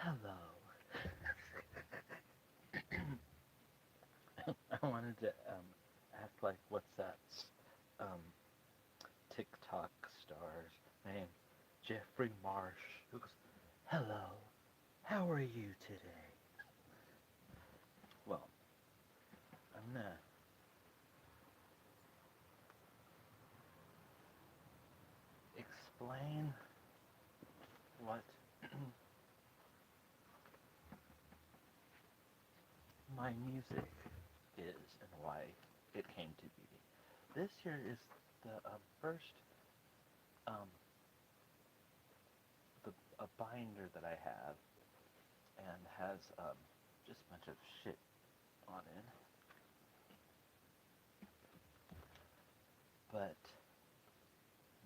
Hello. I wanted to act like what's that um, TikTok stars name? Jeffrey Marsh. Who goes, "Hello. How are you today?" Well, I'm gonna explain what my music is and why it came to be. This here is the first um, the a binder that I have and has just a bunch of shit on it. But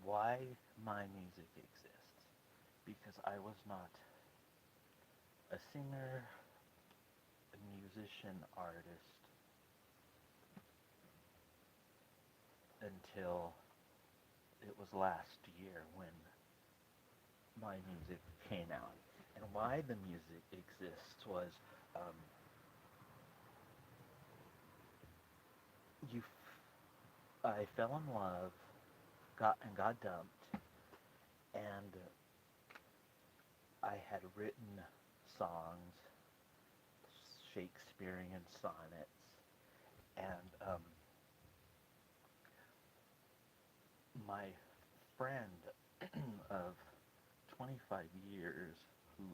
why my music exists? Because I was not a singer, a musician, artist until it was last year when my music came out. And why the music exists was um, you. I fell in love, got dumped, and I had written songs, Shakespearean sonnets, and my friend of 25 years who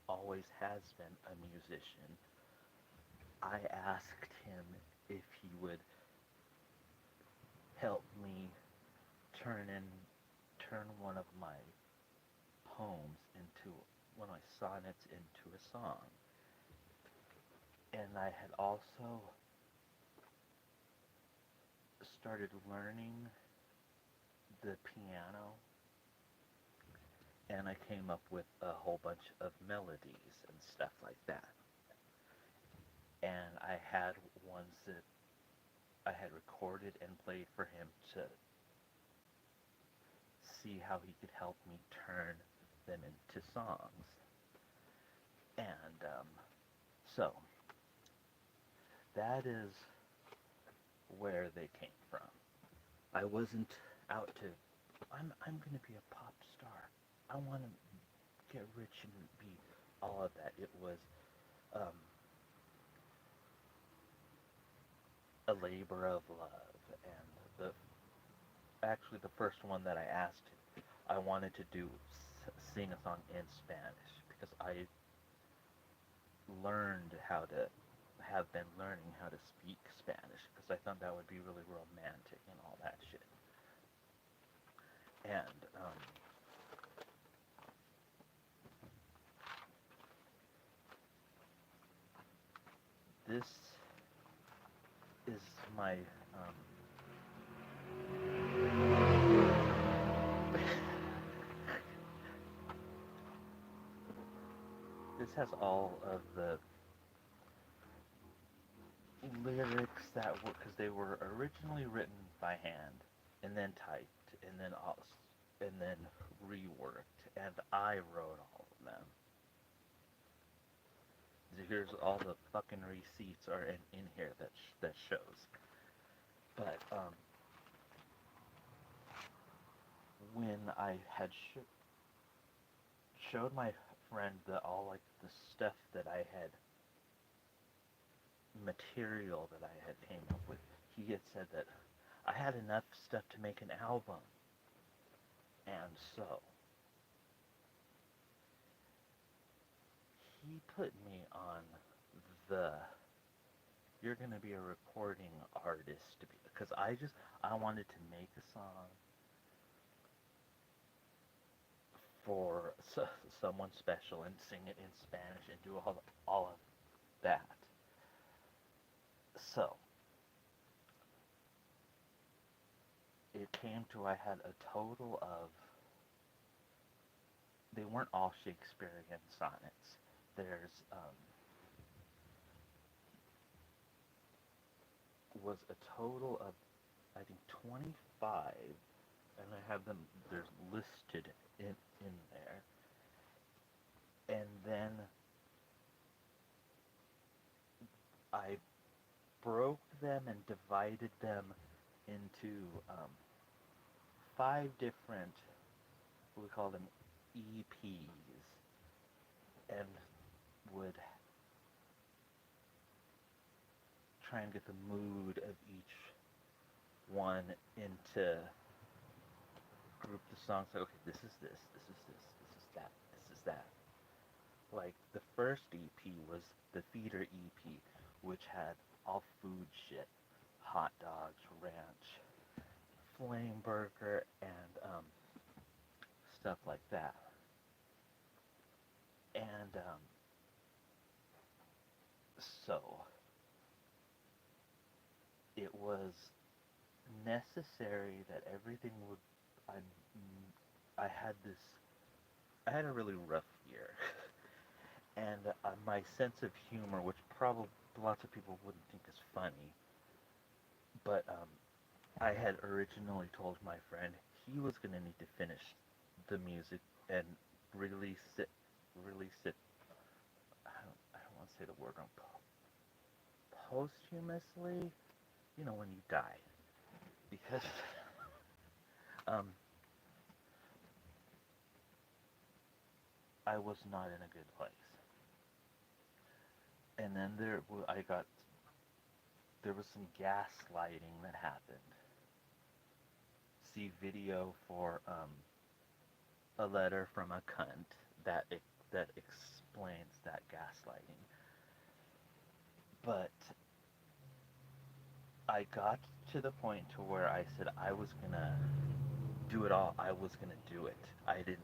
always has been a musician, I asked him if he would help me turn in turn one of my poems into one of my sonnets into a song. And I had also started learning the piano, and I came up with a whole bunch of melodies and stuff like that. And I had ones that I had recorded and played for him to see how he could help me turn them into songs. And so that is where they came from. I wasn't out to. I'm gonna be a pop star. I want to get rich and be all of that. It was um, a labor of love, and the actually the first one that I asked, I wanted to do sing a song in Spanish because I learned how to have been learning how to speak Spanish because I thought that would be really romantic and all that shit. And this is my this has all of the lyrics that were because they were originally written by hand and then typed and then reworked, and I wrote all of them. Here's all the fucking receipts are in here that shows. But when I had showed my friend the all like the stuff that I had material that I had came up with, he had said that I had enough stuff to make an album. And so he put me on the you're gonna be a recording artist because I wanted to make a song for someone special and sing it in Spanish and do all of that. So it came to I had a total of they weren't all Shakespearean sonnets. There's was a total of I think 25, and I have them. There's listed in there, And then I broke them and divided them into 5 different, we call them EPs, and would try and get the mood of each one into group the songs like, okay, this is this, this is this, this is that, this is that. Like the first EP was the Theater EP, which had all food shit, hot dogs, ranch, flame burger, and stuff like that. And so it was necessary that everything would. I I had this. I had a really rough year, and my sense of humor, which probably lots of people wouldn't think is funny, but I had originally told my friend he was going to need to finish the music and release it. I don't want to say the word wrong. Posthumously, you know, when you die, because um, I was not in a good place. And then there was some gaslighting that happened. See video for a letter from a cunt that explains that gaslighting. But I got to the point to where I said I was gonna do it all. I was gonna do it. I didn't.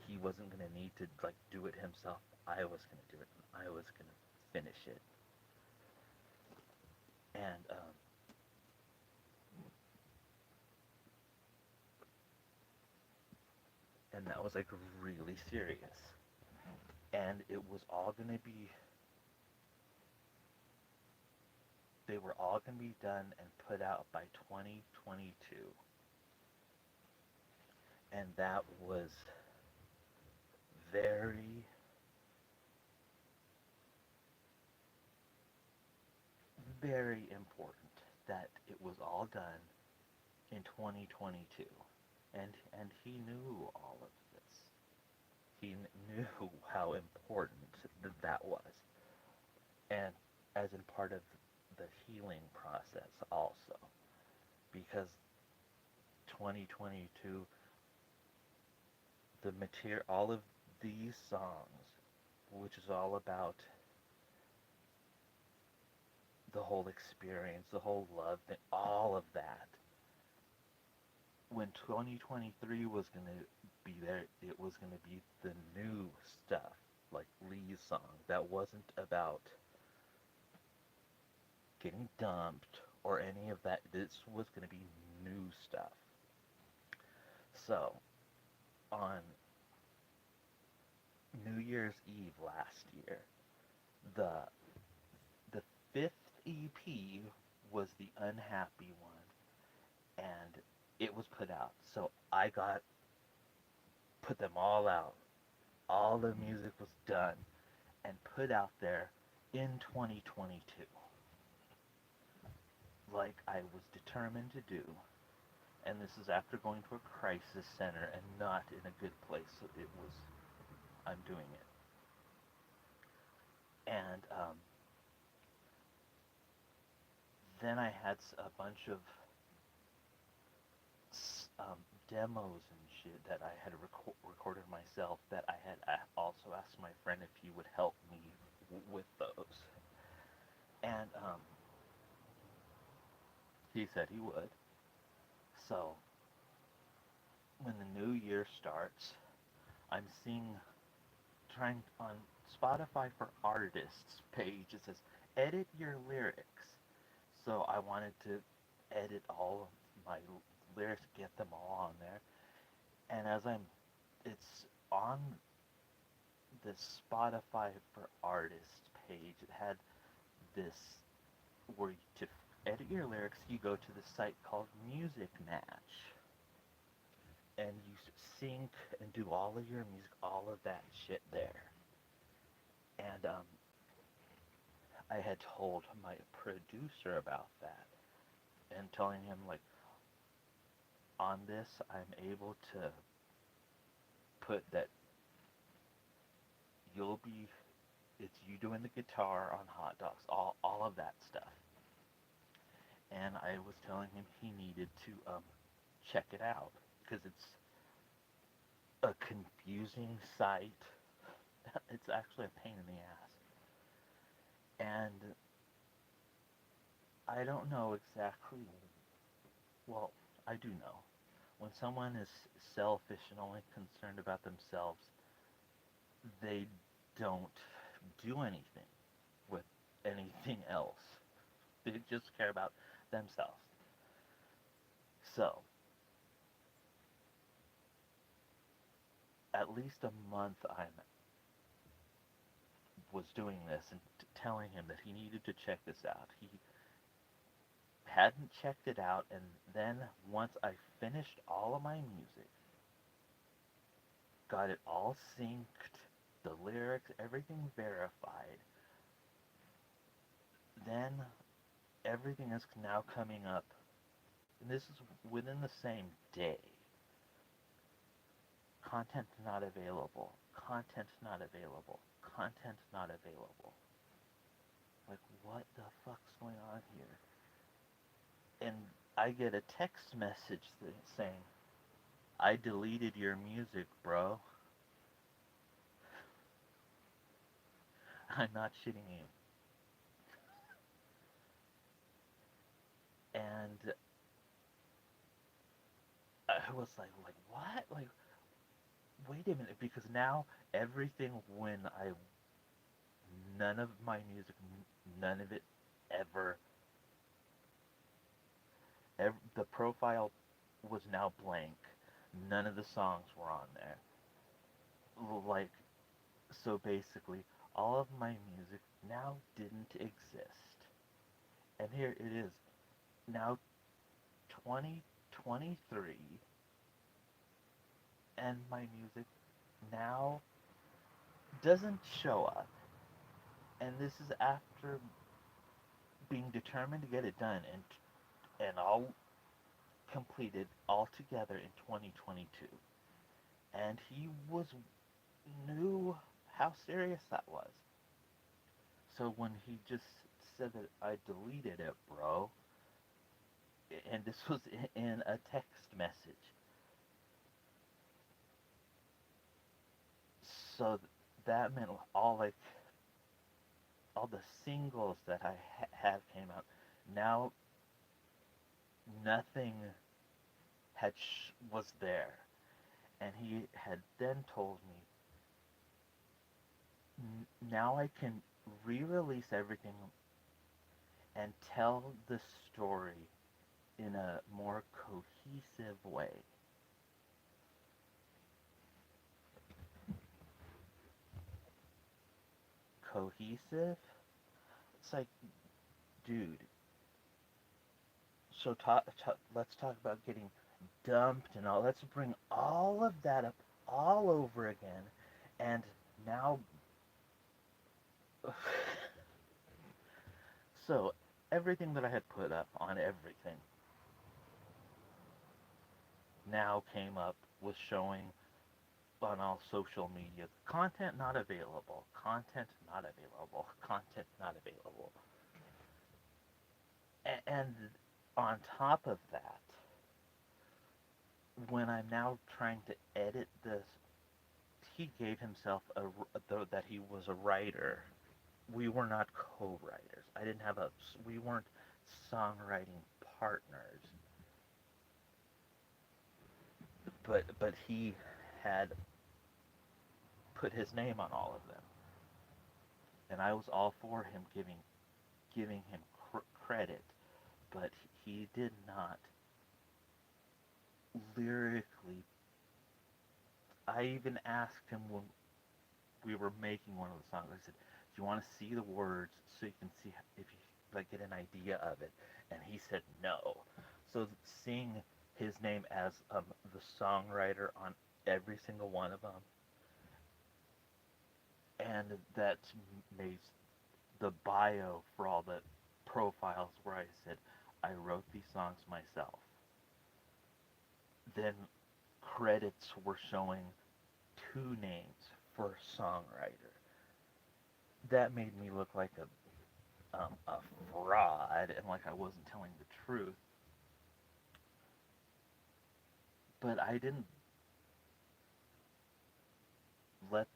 He wasn't gonna need to like do it himself. I was gonna do it. I was gonna finish it. And that was like really serious. And it was all gonna be. They were all gonna be done and put out by 2022. And that was very, very important that it was all done in 2022. And he knew all of this. He knew how important that was. And as in part of the healing process also. Because 2022, the material, all of these songs, which is all about the whole experience, the whole love thing, all of that. When 2023 was going to be there, it was going to be the new stuff, like Lee's song, that wasn't about getting dumped or any of that. This was going to be new stuff. So, on New Year's Eve last year, the the fifth EP was the unhappy one, and it was put out. So I got put them all out. All the music was done and put out there in 2022, like I was determined to do. And this is after going to a crisis center and not in a good place. So it was, I'm doing it. And then I had a bunch of um, demos and shit that I had recorded myself that I had also asked my friend if he would help me with those. And he said he would. So when the new year starts, I'm seeing, trying on Spotify for Artists page, it says edit your lyrics. So I wanted to edit all of my lyrics, get them all on there. And it's on the Spotify for Artists page. It had this where to edit your lyrics, you go to the site called Music Match. and you sync and do all of your music, all of that shit there. And I had told my producer about that and telling him like on this I'm able to put that you'll be it's you doing the guitar on Hot Dogs, all of that stuff. And I was telling him he needed to check it out because it's a confusing site. It's actually a pain in the ass. And I don't know exactly, well, I do know. When someone is selfish and only concerned about themselves, they don't do anything with anything else. They just care about themselves. So, at least a month I was doing this and telling him that he needed to check this out. He hadn't checked it out, and then once I finished all of my music, got it all synced, the lyrics, everything verified, then everything is now coming up, and this is within the same day. Content not available, content not available, content not available. Like, what the fuck's going on here? And I get a text message saying, I deleted your music, bro. I'm not shitting you. And I was like what? Like, wait a minute, because now everything when I none of my music, none of it ever, the profile was now blank. None of the songs were on there. Like, so basically, all of my music now didn't exist. And here it is, now 2023, and my music now doesn't show up. And this is after being determined to get it done and all completed all together in 2022. And he knew how serious that was. So when he just said that I deleted it, bro, and this was in a text message. So that meant all the singles that I have came out. Now nothing was there, and he had then told me, now I can re-release everything and tell the story in a more cohesive way. Cohesive? It's like, dude. So let's talk about getting dumped and all. Let's bring all of that up all over again, and now. So everything that I had put up on everything now came up, was showing on all social media. Content not available. Content not available. Content not available. And on top of that, when I'm now trying to edit this, he gave himself that he was a writer. We were not co-writers. I didn't have a. We weren't songwriting partners. But he had put his name on all of them, and I was all for him giving him credit, but he did not lyrically. I even asked him when we were making one of the songs. I said, "Do you want to see the words so you can see if you like get an idea of it?" And he said no. So seeing his name as the songwriter on every single one of them, and that made the bio for all the profiles where I said I wrote these songs myself. Then credits were showing two names for songwriter. That made me look like a fraud and like I wasn't telling the truth. But I didn't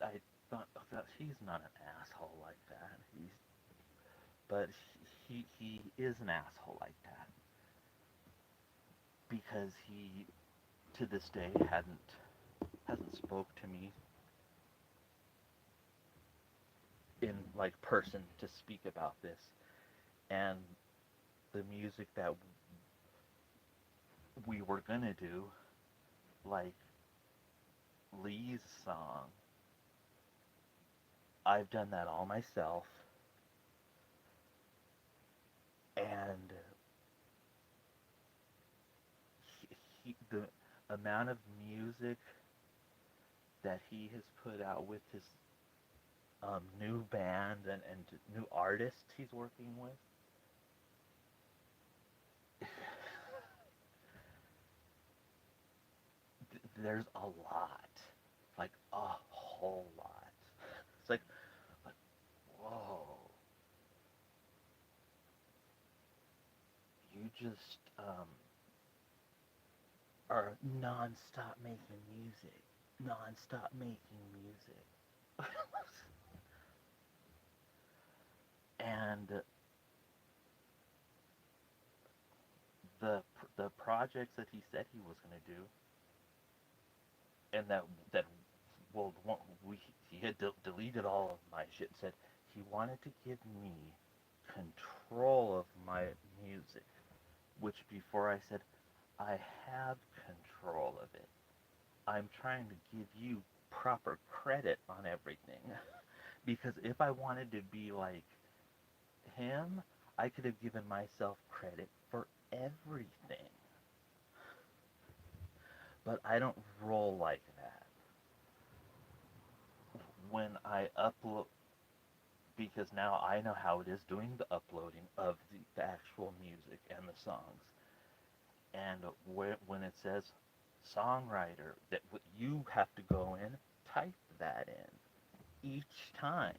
I thought, oh, that he's not an asshole like that. But he is an asshole like that because he to this day hasn't spoke to me in like person to speak about this, and the music that we were gonna do, like Lee's song, I've done that all myself, and the amount of music that he has put out with his new band and new artists he's working with, there's a lot, like a whole lot. It's like whoa, you just are non-stop making music, non-stop making music. And the projects that he said he was going to do, and that well, we he had deleted all of my shit. Said he wanted to give me control of my music, which before I said I have control of it. I'm trying to give you proper credit on everything. Because if I wanted to be like him, I could have given myself credit for everything. But I don't roll like that. When I upload, because now I know how it is doing the uploading of the actual music and the songs. And when it says songwriter, that you have to go in, type that in each time.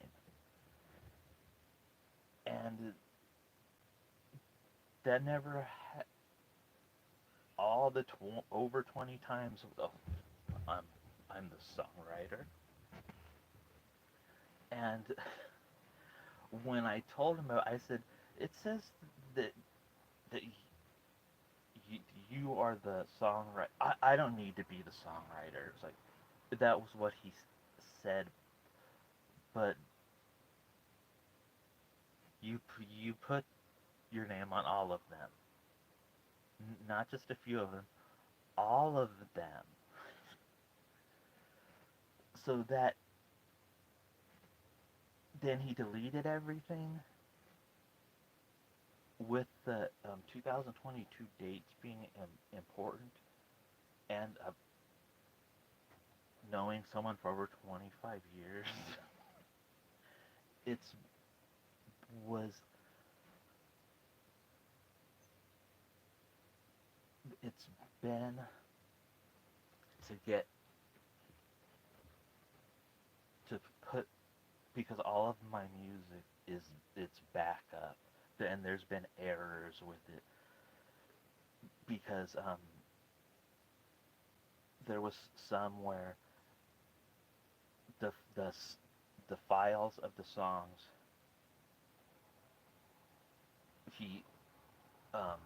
And that never all the over 20 times of I'm I'm the songwriter. And when I told him about, I said it says that that y- you are the songwriter. I don't need to be the songwriter. It's like that was what he said, but you put your name on all of them, not just a few of them, all of them. So that then he deleted everything with the 2022 dates being important, and knowing someone for over 25 years, it's was it's been to get to put because all of my music is it's backup, and there's been errors with it because there was some where the the the files of the songs he um,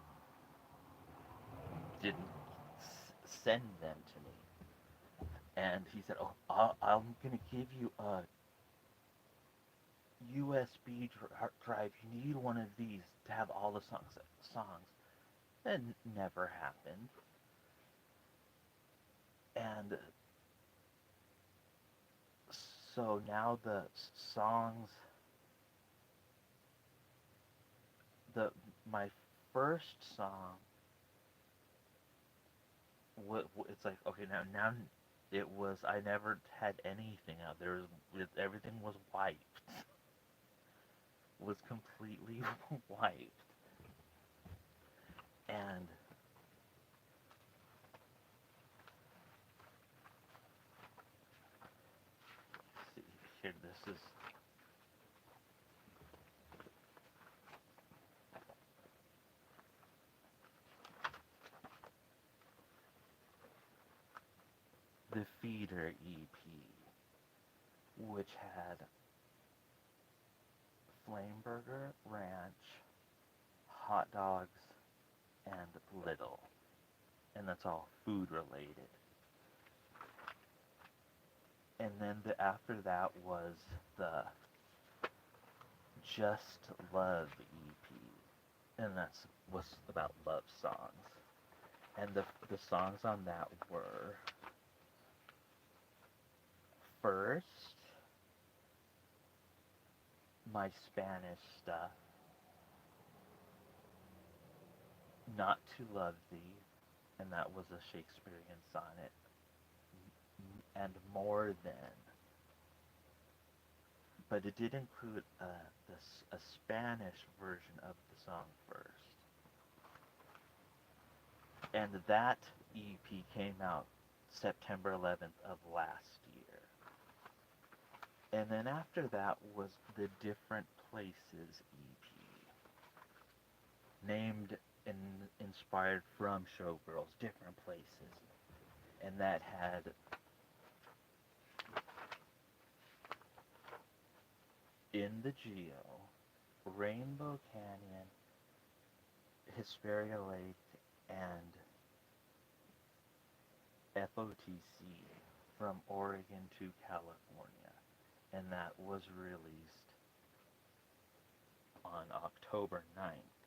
didn't send them to me, and he said, "Oh, I'm gonna give you a USB drive. You need one of these to have all the songs." That never happened, and so now the songs, the my first song it's like, okay, now it was, I never had anything out there. Everything was wiped. Was completely wiped. And see, here, this is the Feeder EP, which had Flameburger Ranch, hot dogs, and Little. And that's all food related. And then after that was the Just Love EP, and that's was about love songs. And the songs on that were first My Spanish Stuff, Not to Love Thee, and that was a Shakespearean sonnet, and More Than. But it did include a Spanish version of the song first. And that EP came out September 11th of last year. And then after that was the Different Places EP, named and inspired from Showgirls, Different Places. And that had In the Geo, Rainbow Canyon, Hesperia Lake, and FOTC, From Oregon to California. And that was released on October 9th.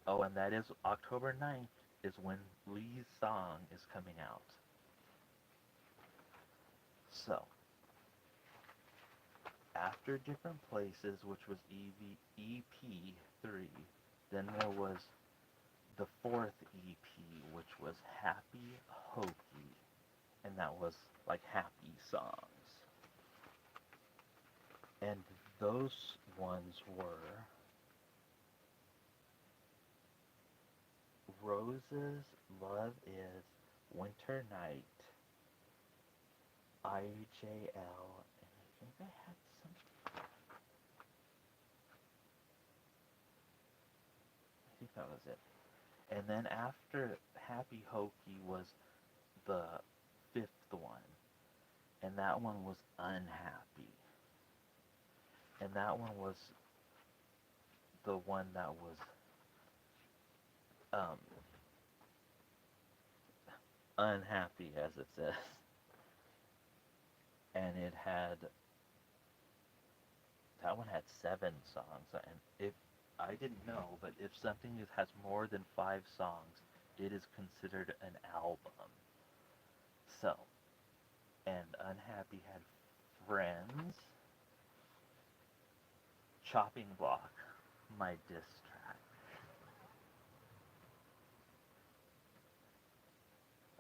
Oh, and that is October 9th is when Lee's song is coming out. So, after Different Places, which was EP3, then there was the fourth EP, which was Happy Hokey, and that was like happy songs. And those ones were Roses, Love Is, Winter Night, IJL, and I think I had some. I think that was it. And then after Happy Hokey was the fifth one, and that one was Unhappy. And that one was the one that was um, unhappy, as it says. And that one had 7 songs. And if I didn't know, but if something has more than 5 songs, it is considered an album. So, and Unhappy had Friends, Chopping Block, my diss track.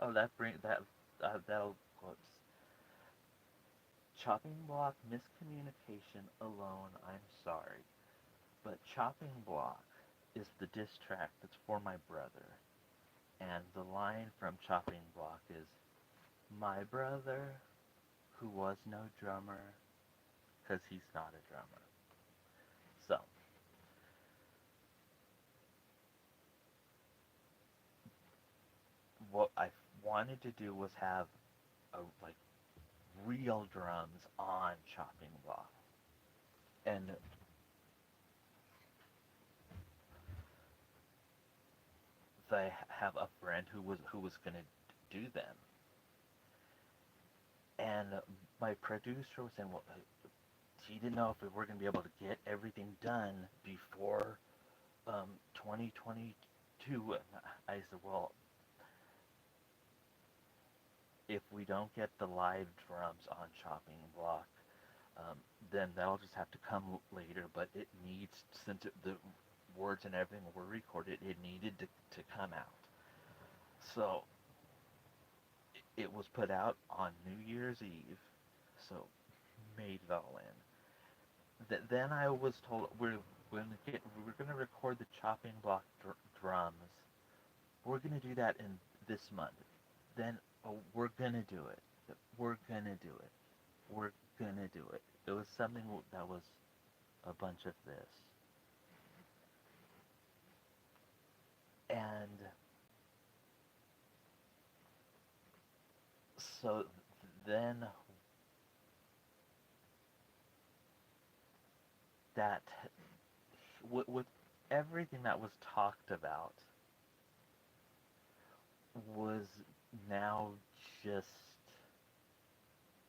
Oh, that'll quotes. Chopping Block, Miscommunication, Alone, I'm Sorry. But Chopping Block is the diss track that's for my brother. And the line from Chopping Block is, My brother, who was no drummer, 'cause he's not a drummer. So, what I wanted to do was have like real drums on Chopping Block. And they have a friend who was gonna do them. And my producer was saying, well, he didn't know if we were gonna be able to get everything done before 2022. And I said, well, if we don't get the live drums on Chopping Block, then that'll just have to come later. But it needs, since the words and everything were recorded, it needed to come out. So it was put out on New Year's Eve, so made it all in. Then I was told we're gonna record the chopping block drums. We're gonna do that in this month. Then we're gonna do it. We're gonna do it. We're gonna do it. It was something that was a bunch of this, and so then that with everything that was talked about was now just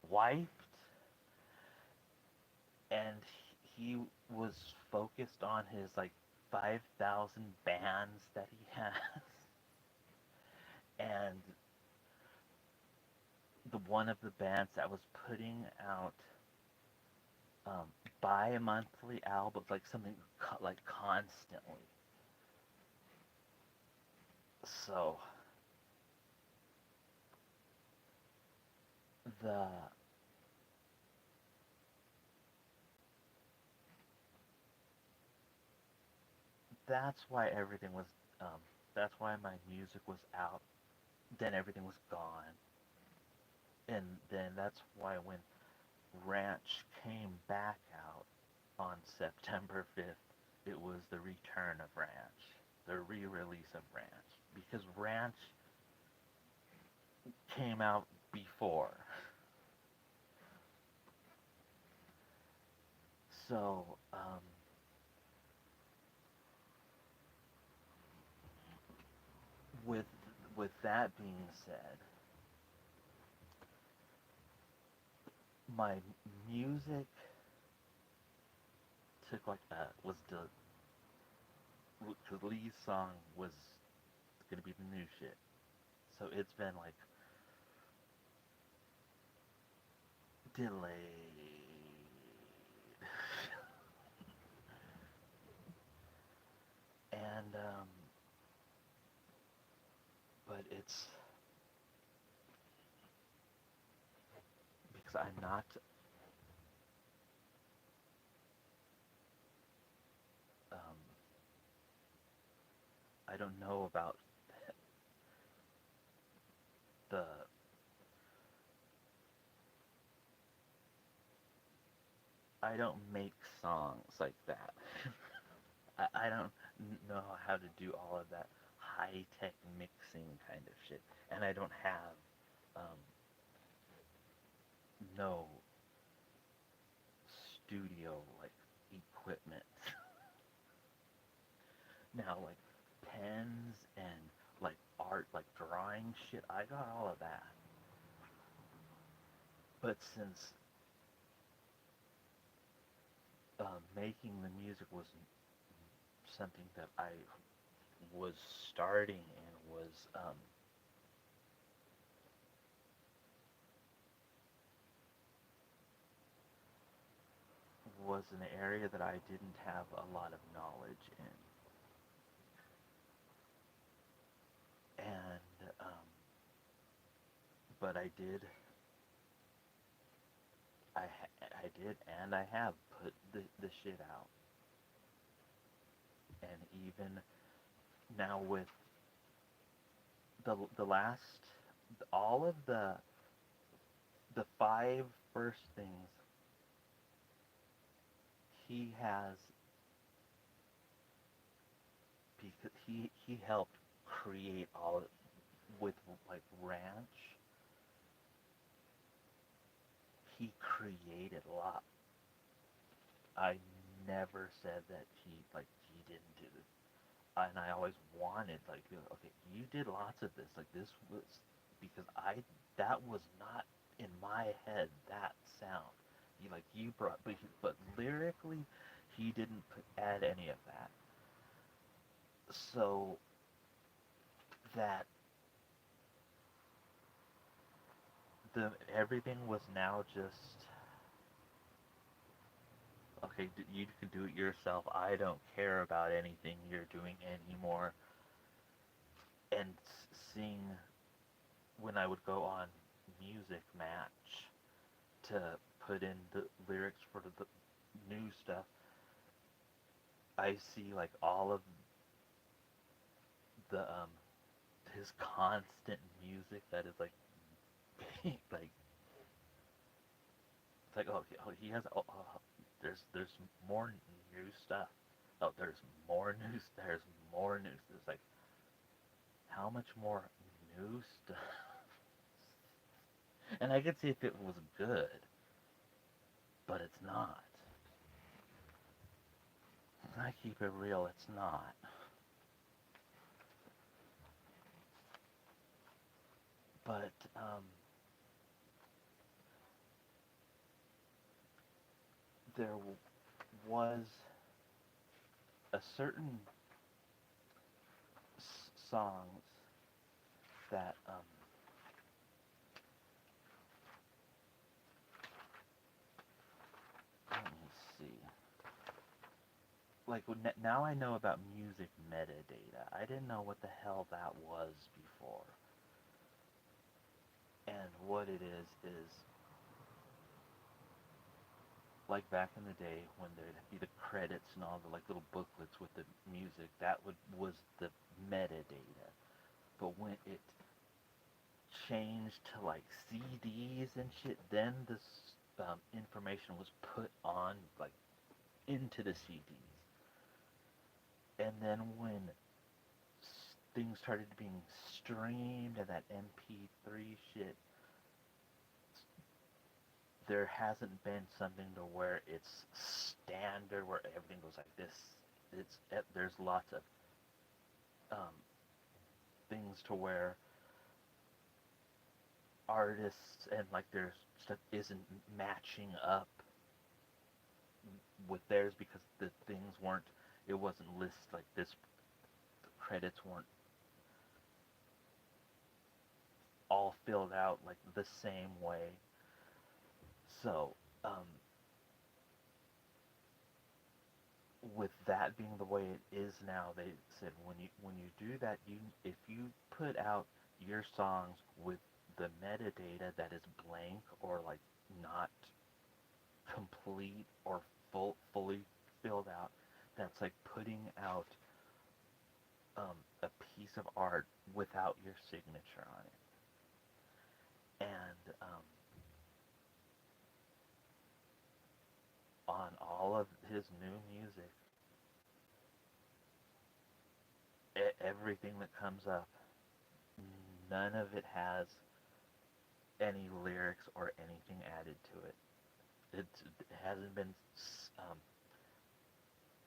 wiped, and he was focused on his like 5,000 bands that he has, and the one of the bands that was putting out um, bi-monthly albums, like something like constantly. So the that's why everything was um, that's why my music was out. Then everything was gone, and then that's why when Ranch came back out on September 5th, it was the return of Ranch, the re-release of Ranch, because Ranch came out before. So with with that being said, my music took like was the lead song was gonna be the new shit. So it's been like delayed, and but it's because I'm not um, I don't know about the I don't make songs like that. I don't know how to do all of that high tech mixing kind of shit, and I don't have um, no studio like equipment. Now like pens and like art, like drawing shit, I got all of that. But since making the music was something that I was starting and was an area that I didn't have a lot of knowledge in, and but I did, and I have put the shit out, and even now with the last all of the five first things he has because he helped create all with like Ranch. He created a lot. I never said that he didn't do this, and I always wanted like okay, you did lots of this. Like this was because I that was not in my head that sound. You brought but lyrically he didn't add any of that. So that the everything was now just okay. You can do it yourself. I don't care about anything you're doing anymore. And sing when I would go on Music Match to put in the lyrics for the new stuff, I see like all of the his constant music that is like like it's like he has there's more new stuff. Oh, there's more news. It's like how much more new stuff? And I could see if it was good, but it's not. I keep it real, it's not. But there was a certain songs that let me see. Like now I know about music metadata. I didn't know what the hell that was before. And what it is like back in the day when there'd be the credits and all the like little booklets with the music, that was the metadata. But when it changed to like CDs and shit, then this information was put on like into the CDs. And then when things started being streamed and that MP3 shit, there hasn't been something to where it's standard where everything goes like this. There's lots of um, things to where artists and like their stuff isn't matching up with theirs because the things weren't. It wasn't listed like this. The credits weren't all filled out like the same way. So with that being the way it is now, they said when you do that, if you put out your songs with the metadata that is blank or like not complete or fully filled out, that's like putting out a piece of art without your signature on it. And on all of his new music, everything that comes up, none of it has any lyrics or anything added to it. It hasn't been um,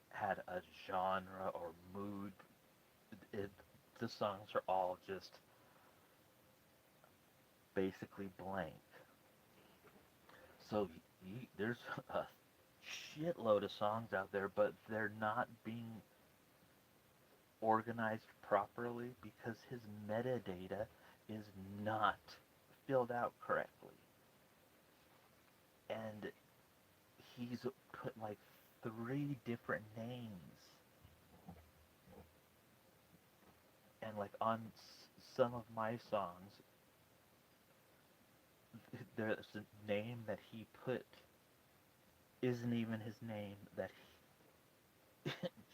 had a genre or mood. It, the songs are all just basically blank. So there's a shitload of songs out there, but they're not being organized properly because his metadata is not filled out correctly. And he's put like 3 different names. And like on some of my songs, there's a name that he put isn't even his name that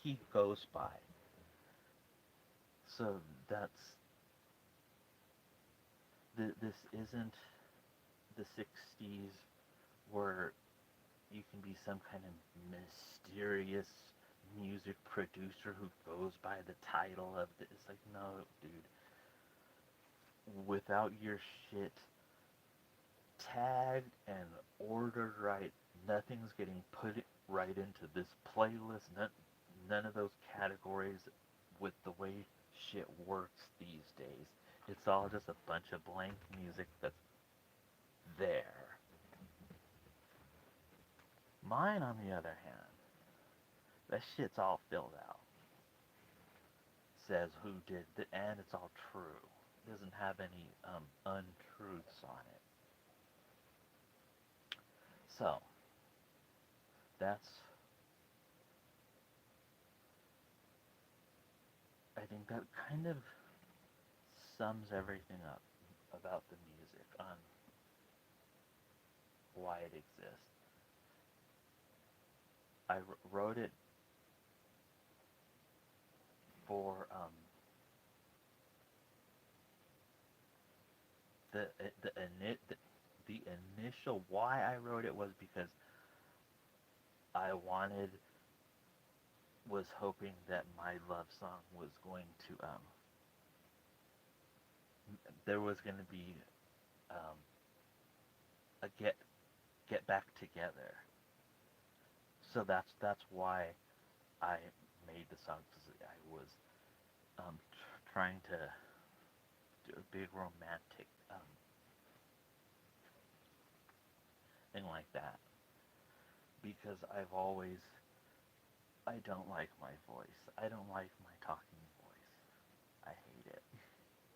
he goes by. So this isn't the 60s where you can be some kind of mysterious music producer who goes by the title of this. It's like, no, dude. Without your shit tagged and ordered right, nothing's getting put right into this playlist. None of those categories with the way shit works these days. It's all just a bunch of blank music that's there. Mine, on the other hand, that shit's all filled out. Says who did the, and it's all true. It doesn't have any untruths on it. So that's, I think that kind of sums everything up about the music on why it exists. I wrote it for the the the, the initial why I wrote it was because I wanted was hoping that my love song was going to there was going to be um, a get back together. So that's why I made the song, because I was trying to do a big romantic thing like that, because I don't like my voice. I don't like my talking voice. I hate it.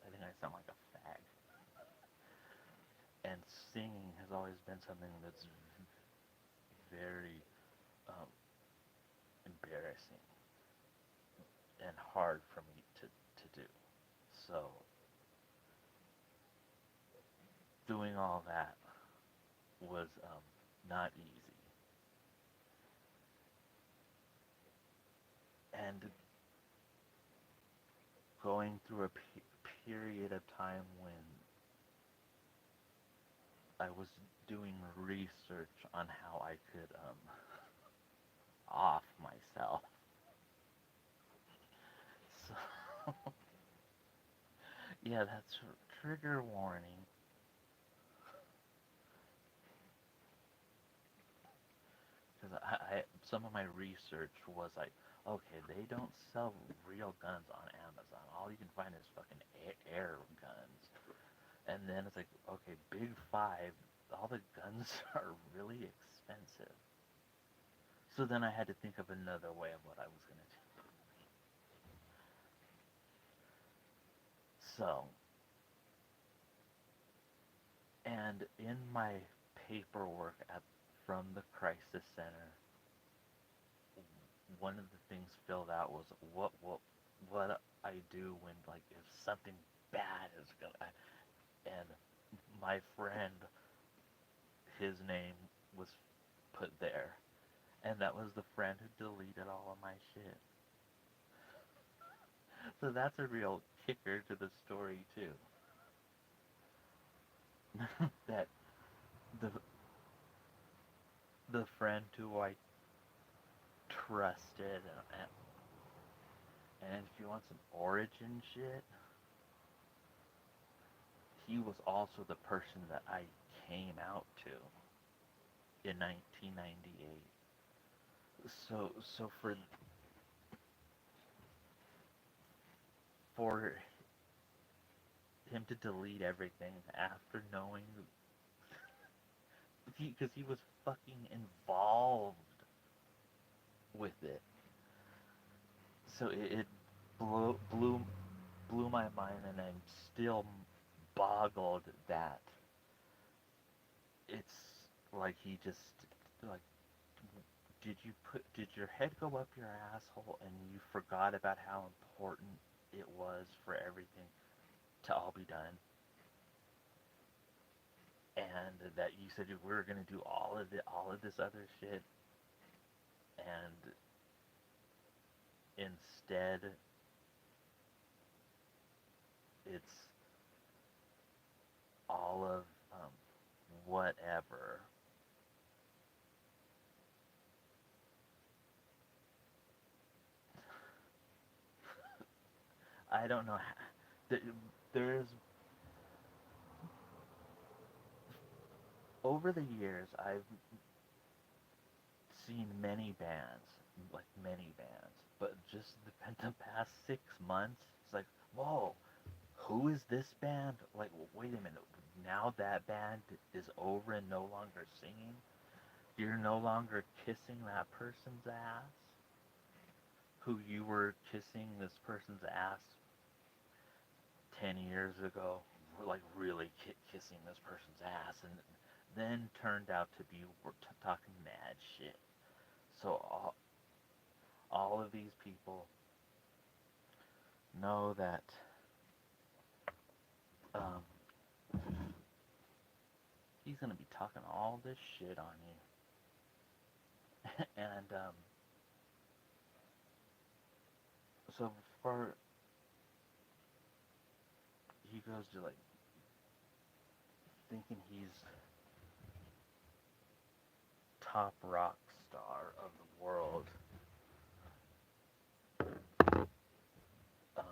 I think I sound like a fag. And singing has always been something that's very um, embarrassing and hard for me to do. So doing all that was not easy. And going through a period of time when I was doing research on how I could off myself. So yeah, that's trigger warning. Because some of my research was like, okay, they don't sell real guns on Amazon. All you can find is fucking air guns. And then it's like, okay, Big Five, all the guns are really expensive. So then I had to think of another way of what I was gonna do. So, and in my paperwork from the crisis center, one of the things filled out was what I do when, like, if something bad is gonna, and my friend, his name was put there, and that was the friend who deleted all of my shit. So that's a real kicker to the story too. That the the friend who I trusted, and if you want some origin shit, he was also the person that I came out to in 1998. So for him to delete everything after knowing, because he was fucking involved with it, so it blew my mind, and I'm still boggled that it's like he just, like, did your head go up your asshole and you forgot about how important it was for everything to all be done, and that you said we were going to do all of this other shit, and instead it's all of whatever. I don't know. There's over the years I've seen many bands, like many bands, but just the past 6 months, it's like, whoa, who is this band? Like, wait a minute, now that band is over and no longer singing? You're no longer kissing that person's ass? Who you were kissing this person's ass 10 years ago, like really kissing this person's ass, and then turned out to be we're talking mad shit. So all of these people know that um, he's gonna be talking all this shit on you. And so before he goes to like thinking he's top rock star of the world, um,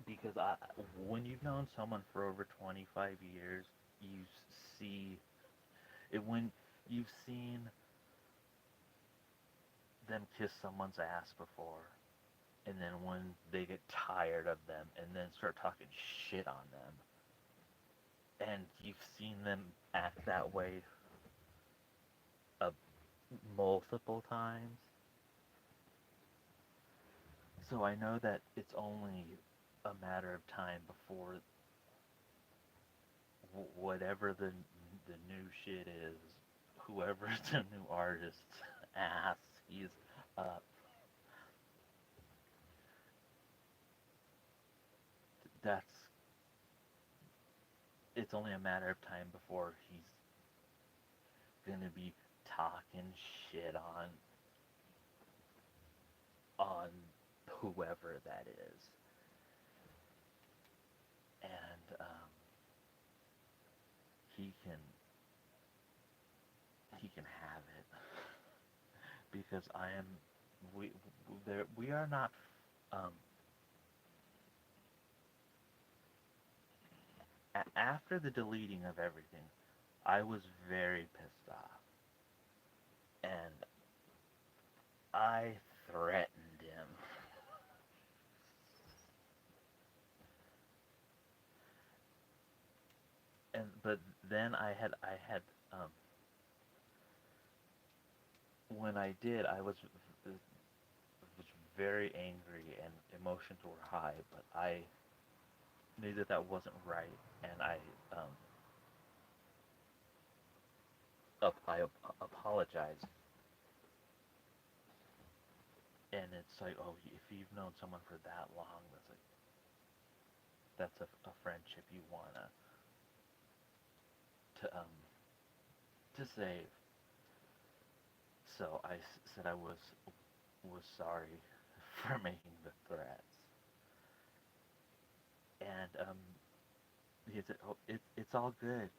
because when you've known someone for over 25 years, you see it when you've seen them kiss someone's ass before, and then when they get tired of them and then start talking shit on them, and you've seen them act that way uh, multiple times. So I know that it's only a matter of time before whatever the new shit is, whoever the new artist's ass he's up, that's it's only a matter of time before he's gonna be talking shit on whoever that is, and he can he can have it because I am we we are not um, after the deleting of everything. I was very pissed off, and I threatened him. And but then I had when I did, was very angry and emotions were high, but I knew that that wasn't right, and um apologized. And it's like, oh, if you've known someone for that long, that's a friendship you wanna to save. So said I was sorry for making the threats, and he said, oh, it's all good.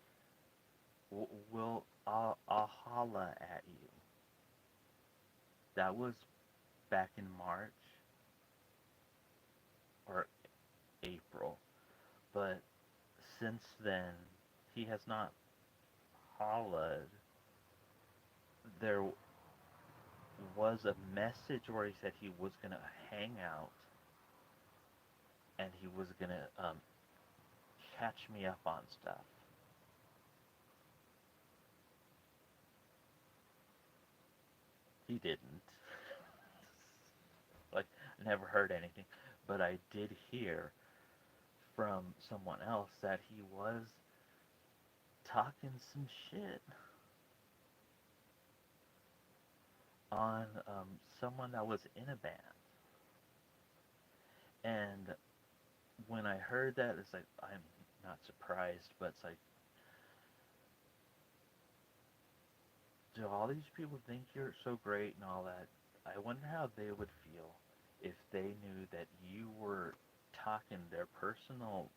I'll holla at you. That was back in March or April, but since then he has not hollaed. There was a message where he said he was gonna hang out and he was gonna catch me up on stuff. He didn't. Like, I never heard anything, but I did hear from someone else that he was talking some shit on someone that was in a band. And when I heard that, it's like, I'm not surprised, but it's like, do all these people think you're so great and all that? I wonder how they would feel if they knew that you were talking their personal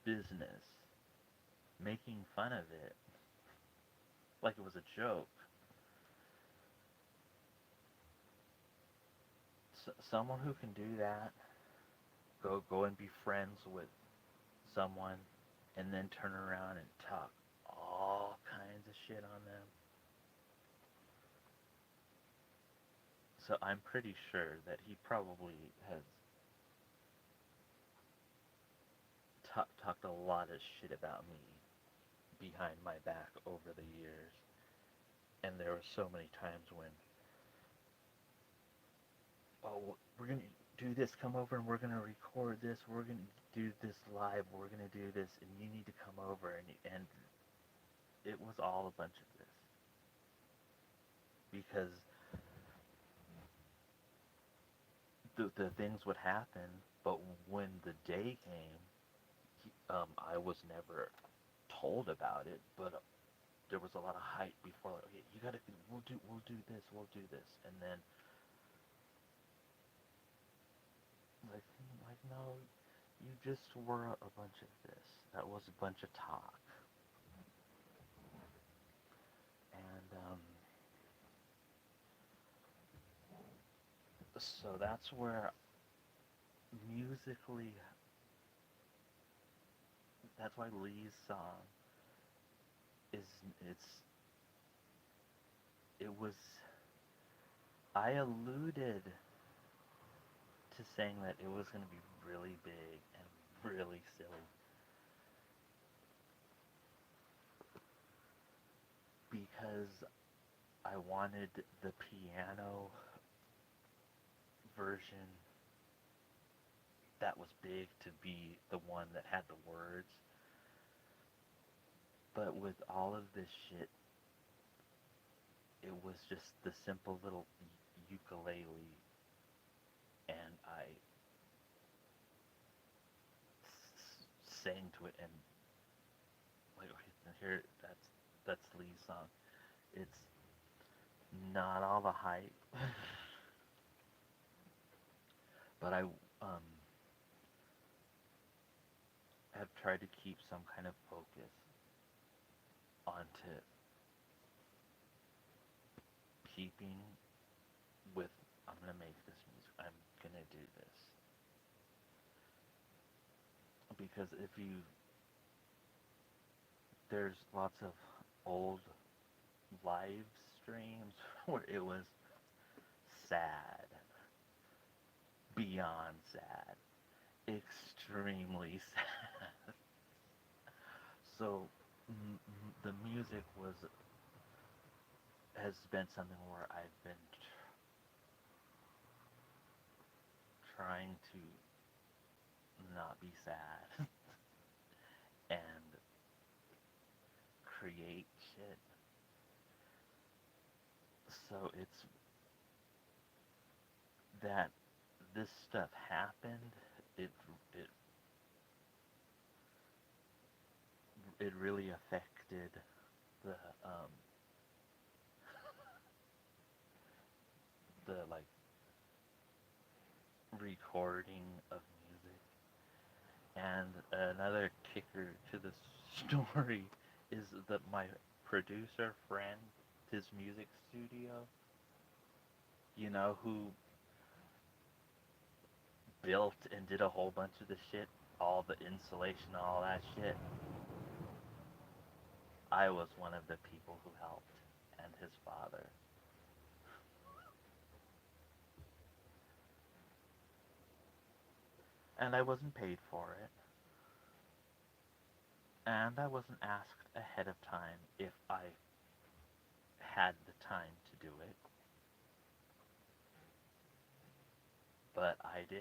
business, making fun of it like it was a joke. Someone who can do that, go and be friends with someone, and then turn around and talk all kinds of shit on them. So I'm pretty sure that he probably has talked a lot of shit about me behind my back over the years. And there were so many times when, oh, we're gonna do this, come over and we're gonna record this, we're gonna do this live, we're gonna do this, and you need to come over, and it was all a bunch of this because the things would happen, but when the day came, I was never told about it, but there was a lot of hype before. Like, okay, you gotta, we'll do this, and then like no, you just were a bunch of this. That was a bunch of talk, and so that's where musically, that's why Lee's song is it was. I alluded to saying that it was going to be really big and really silly because I wanted the piano version that was big to be the one that had the words. But with all of this shit, it was just the simple little ukulele, and I sang to it, and like, okay, here, that's Lee's song. It's not all the hype, but I um have tried to keep some kind of focus onto keeping with, I'm gonna make this music. I'm gonna do this because if you there's lots of old live streams where it was sad, beyond sad, extremely sad. So the music has been something where I've been trying to not be sad and create shit. So it's that this stuff happened. It it it really affected the um the like recording of music. And another kicker to the story is that my producer friend, his music studio, who built and did a whole bunch of the shit, all the insulation, all that shit. I was one of the people who helped, and his father. And I wasn't paid for it, and I wasn't asked ahead of time if I had the time to do it, but I did.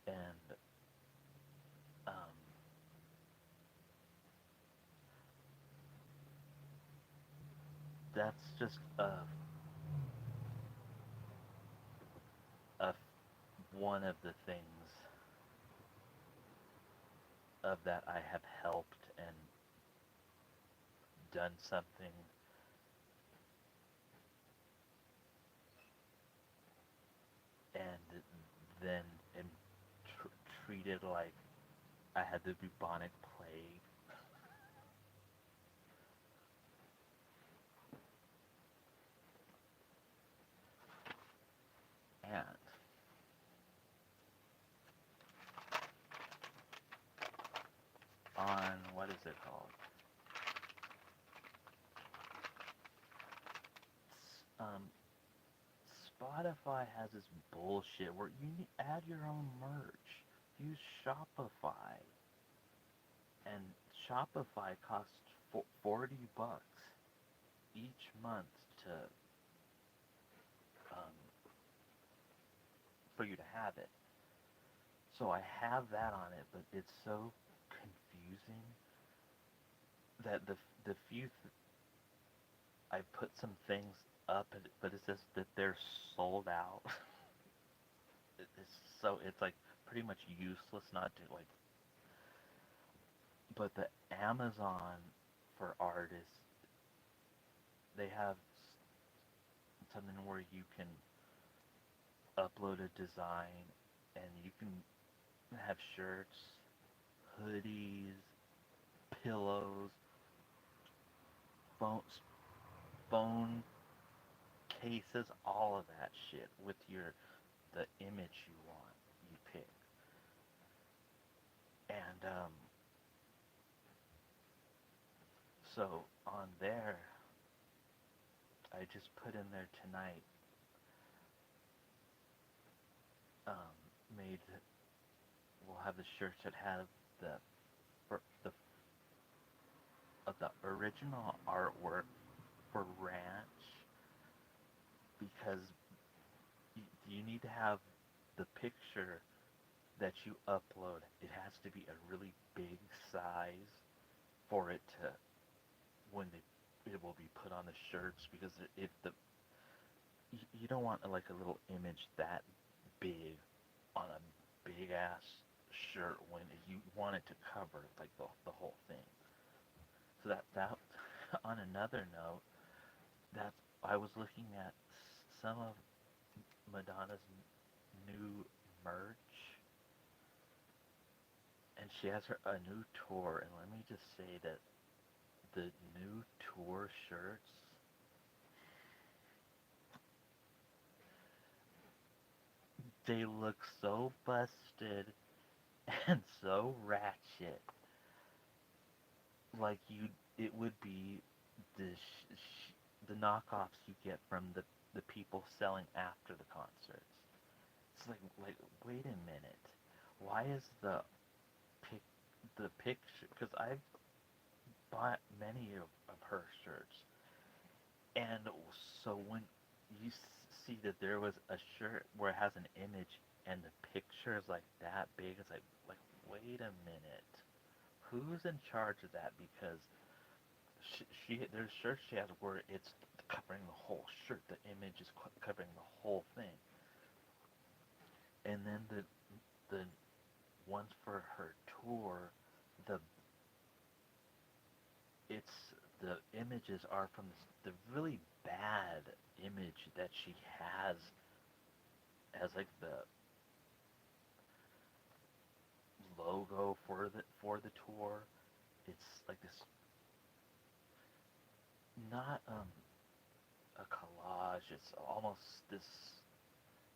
And um, that's just a one of the things of that I have helped and done something, and then am treated like I had the bubonic plague. And on, what is it called? Um, Spotify has this bullshit where you add your own merch. Use Shopify, and Shopify costs $40 each month to um, for you to have it. So I have that on it, but it's so confusing that the few I put some things up, but it says that they're sold out. It's like pretty much useless not to like. But the Amazon for artists, they have something where you can upload a design and you can have shirts, hoodies, pillows, phone, phone cases, all of that shit with the image you want, you pick. And so on there, I just put in there tonight, um, made, we'll have the shirts that have the, the, the original artwork for Ranch, because you need to have the picture that you upload, it has to be a really big size for it to, when it will be put on the shirts, because if the, you don't want like a little image that big on a big ass shirt when you want it to cover like the whole thing. So that on another note, that I was looking at some of Madonna's new merch, and she has a new tour, and let me just say that the new tour shirts, they look so busted and so ratchet, like it would be the the knockoffs you get from the people selling after the concerts. It's like wait a minute, why is pic the picture? Because I've bought many of her shirts, and so when you see that there was a shirt where it has an image and the picture is like that big, it's like wait a minute, who's in charge of that? Because she there's shirts she has where it's covering the whole shirt, the image is covering the whole thing, and then the ones for her tour, the it's the images are from the really bad image that she has as like the logo for the tour. It's like this, not a collage. It's almost this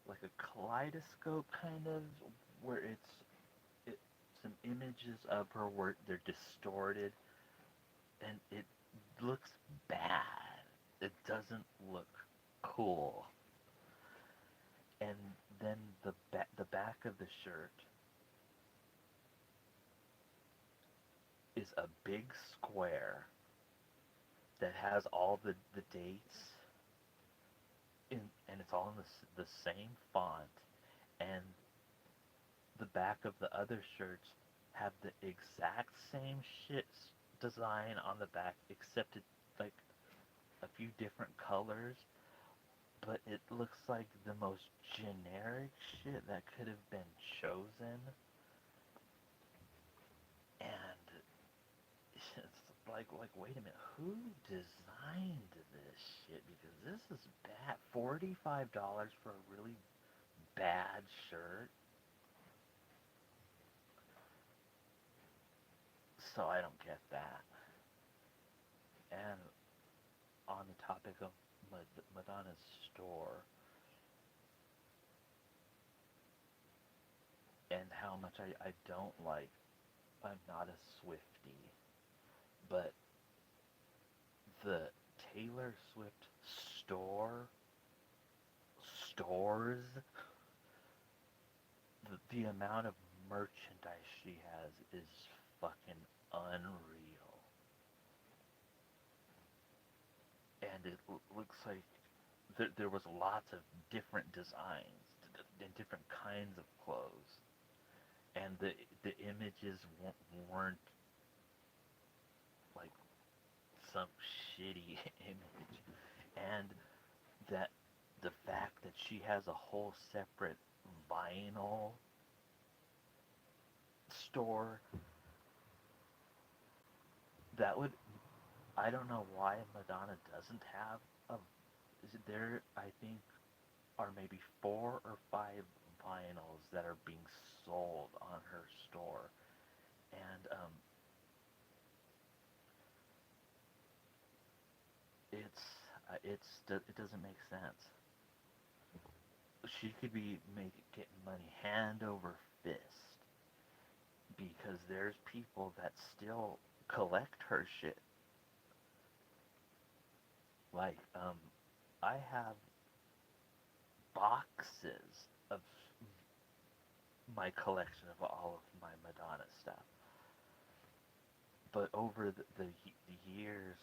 like a kaleidoscope kind of, where it some images of her where they're distorted, and it looks bad. It doesn't look cool. And then the back of the shirt is a big square that has all the dates in, and it's all in the same font, and the back of the other shirts have the exact same shit design on the back, except it's like a few different colors, but it looks like the most generic shit that could have been chosen. And it's like wait a minute, who designed this shit? Because this is bad. $45 for a really bad shirt. So I don't get that. And on the topic of Madonna's store and how much I don't like, I'm not a Swiftie, but the Taylor Swift stores, the amount of merchandise she has is fucking unreal. And it looks like there was lots of different designs and different kinds of clothes, and the images weren't like some shitty image. And that the fact that she has a whole separate vinyl store, that would, I don't know why Madonna doesn't have a, is it there, I think, are maybe 4 or 5 vinyls that are being sold on her store. And it's it doesn't make sense. She could be getting money hand over fist because there's people that still collect her shit. Like, I have boxes of my collection of all of my Madonna stuff. But over the years,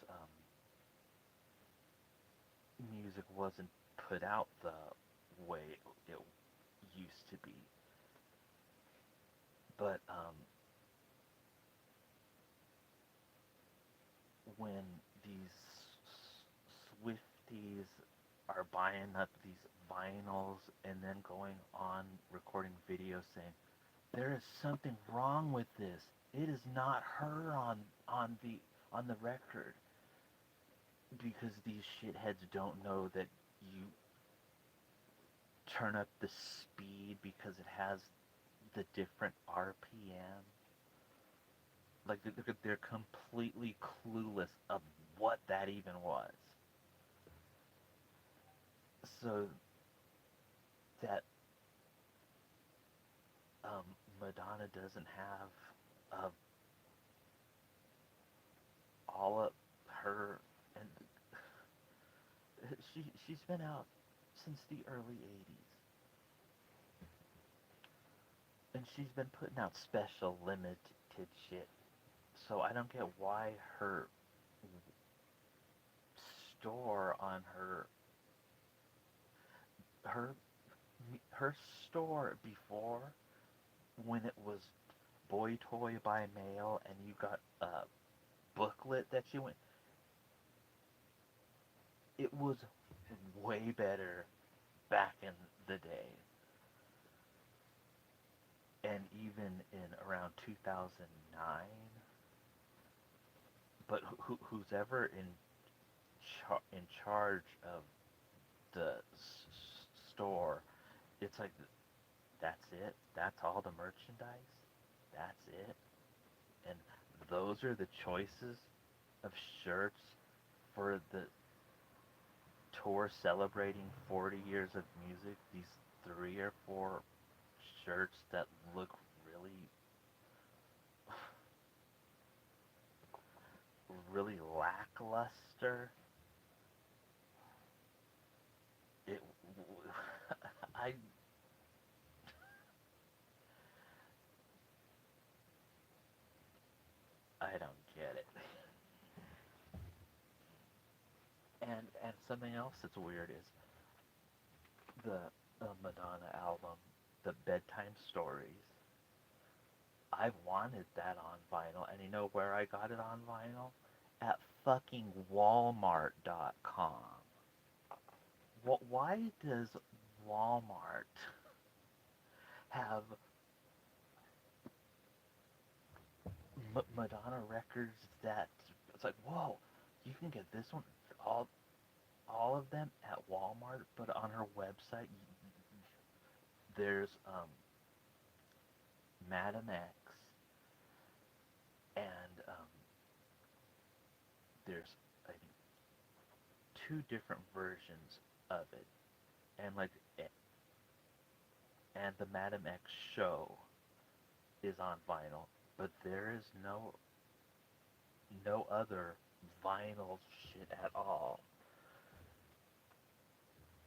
music wasn't put out the way it used to be. But when these Swifties are buying up these vinyls and then going on recording videos saying there is something wrong with this. It is not her on the record, because these shitheads don't know that you turn up the speed because it has the different RPM. Like, they're completely clueless of what that even was. So that um, Madonna doesn't have all of her, and she's been out since the early '80s, and she's been putting out special limited shit. So I don't get why her store on her her store before, when it was Boy Toy by mail and you got a booklet that you went, it was way better back in the day. And even in around 2009, but who's ever in charge of the store, it's like, that's it. That's all the merchandise. That's it. And those are the choices of shirts for the tour celebrating 40 years of music. These 3 or 4 shirts that look really, really lackluster. It, I, I don't get it. And something else that's weird is the Madonna album, the Bedtime Stories. I've wanted that on vinyl, and you know where I got it on vinyl? At fucking Walmart.com. Why does Walmart have Madonna records that it's like, whoa, you can get this one, all all of them at Walmart, but on her website there's Madam X, and there's, I think, 2 different versions of it, and like, and the Madam X show is on vinyl, but there is no other vinyl shit at all.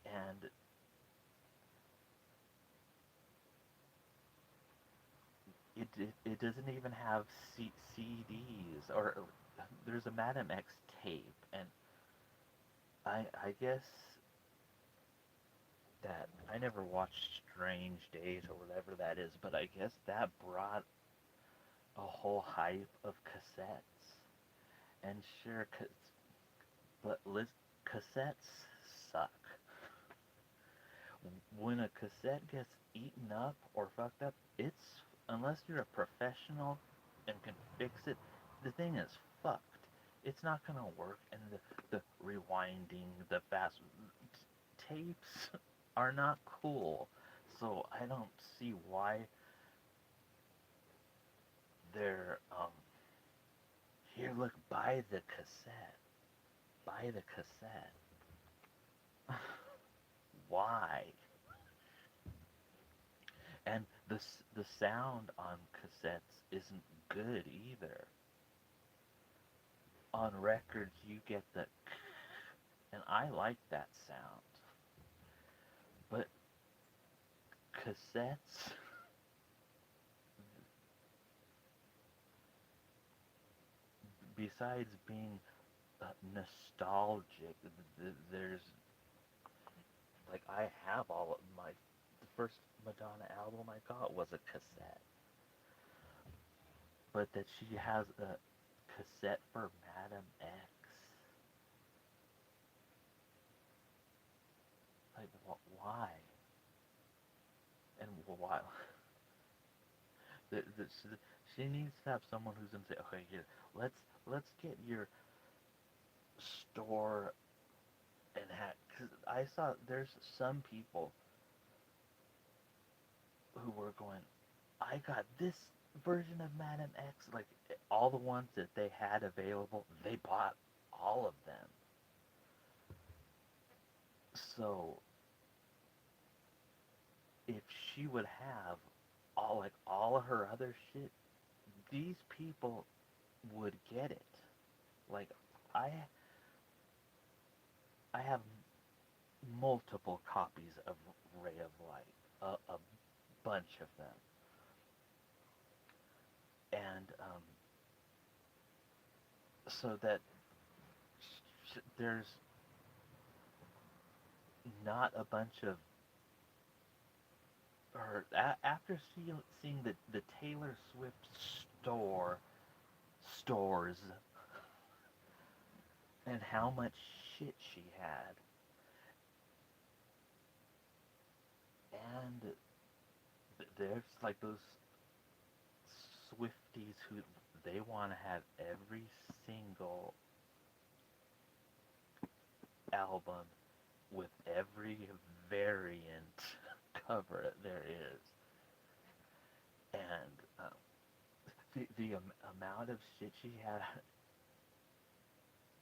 And it doesn't even have CDs, or there's a Madam X tape, and I guess that I never watched Strange Days or whatever that is, but I guess that brought a whole hype of cassettes. And sure, but cassettes suck. when a cassette gets eaten up or fucked up, it's, unless you're a professional and can fix it, the thing is fucked. It's not gonna work, and the rewinding, the fast tapes are not cool. So I don't see why they're here. Look, buy the cassette. Buy the cassette. Why? And the sound on cassettes isn't good either. On records, you get the, and I like that sound. But cassettes, besides being nostalgic, there's, like, I have all of my, the first Madonna album I got was a cassette. But that she has a cassette for Madam X. Like, why? And why? The, she needs to have someone who's gonna say, okay, here, let's get your store and have. Because I saw there's some people who were going, I got this version of Madam X, like all the ones that they had available, they bought all of them. So if she would have all of her other shit, these people would get it. Like I I have multiple copies of Ray of Light, a bunch of them, and so that there's not a bunch of her after seeing the Taylor Swift stores and how much shit she had, and there's like those Swifties who they want to have every single album with every variant cover there is, and the amount of shit she had.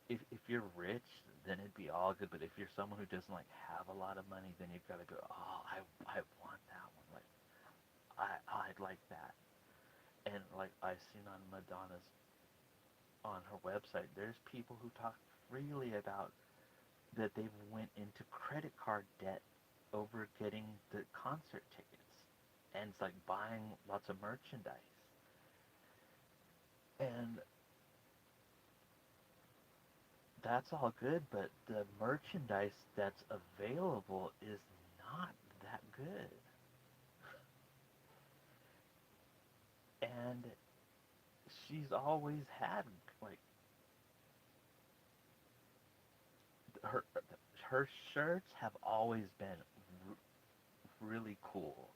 If you're rich, then it'd be all good. But if you're someone who doesn't like have a lot of money, then you've got to go. Oh, I want that one. Like I'd like that. And like I've seen on Madonna's on her website, there's people who talk freely about that they went into credit card debt over getting the concert tickets, and it's like buying lots of merchandise. And that's all good, but the merchandise that's available is not that good. And she's always had like her her shirts have always been really cool.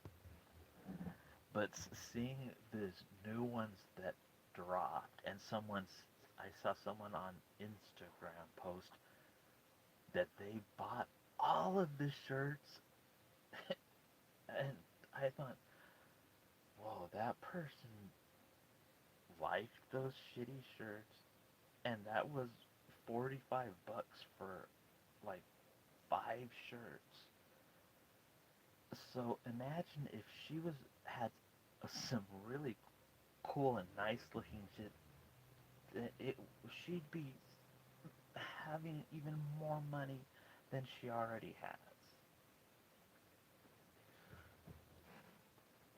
But seeing these new ones that dropped, and I saw someone on Instagram post that they bought all of the shirts, and I thought, whoa, that person liked those shitty shirts, and that was $45 for like 5 shirts. So imagine if she was had some really cool and nice looking shit, it she'd be having even more money than she already has.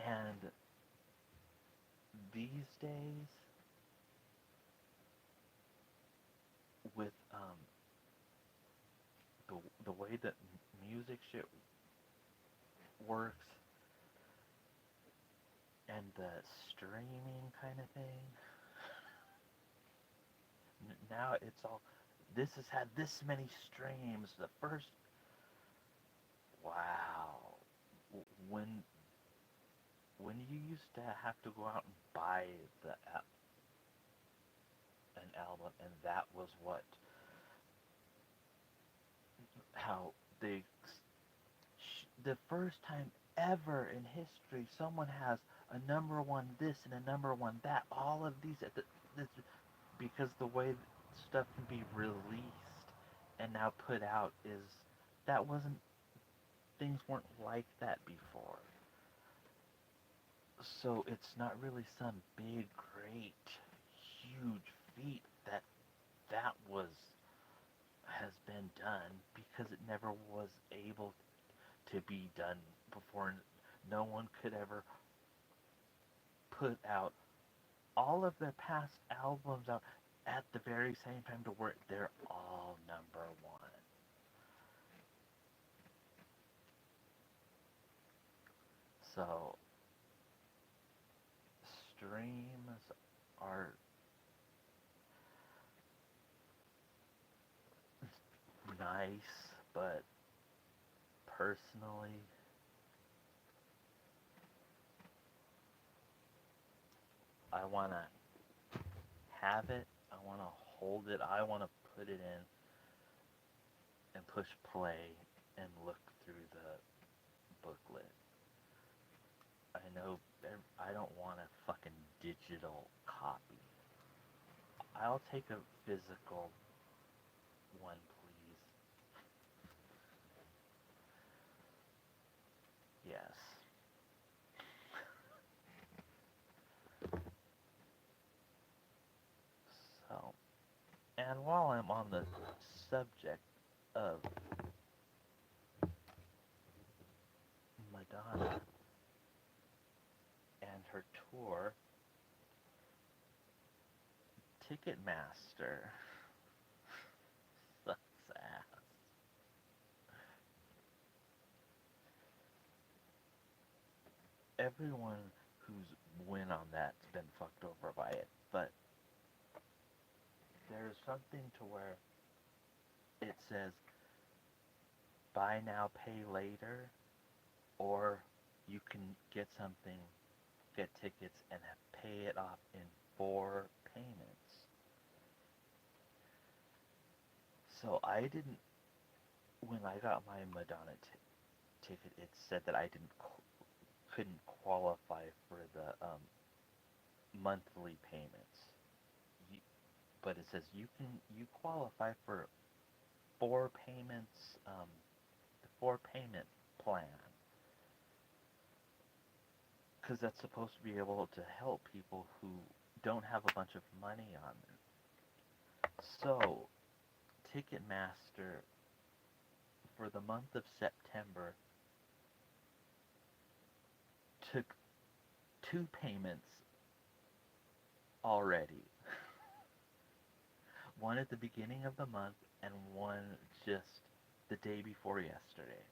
And these days, with the way that music shit works and the streaming kind of thing, now it's all, this has had this many streams. The first, wow. when you used to have to go out and buy the an album, and that was what how they the first time ever in history someone has a number one this and a number one that, all of these at this, because the way stuff can be released and now put out is that wasn't things weren't like that before. So it's not really some big, great, huge feat that was has been done because it never was able to be done before. No one could ever put out all of their past albums out at the very same time to where they're all number one. So streams are nice, but personally, I want to have it. I want to hold it. I want to put it in and push play and look through the booklet. I know I don't want a fucking digital copy. I'll take a physical one, please. Yes. So, and while I'm on the subject of Madonna and her tour, Ticketmaster sucks ass. Everyone who's win on that's been fucked over by it, but there's something to where it says buy now, pay later, or you can get tickets and pay it off in 4 payments. So I didn't, when I got my Madonna ticket, it said that I couldn't qualify for the monthly payments. You, but it says you qualify for 4 payments, the 4 payment plan, because that's supposed to be able to help people who don't have a bunch of money on them. So Ticketmaster for the month of September took 2 payments already. One at the beginning of the month and one just the day before yesterday.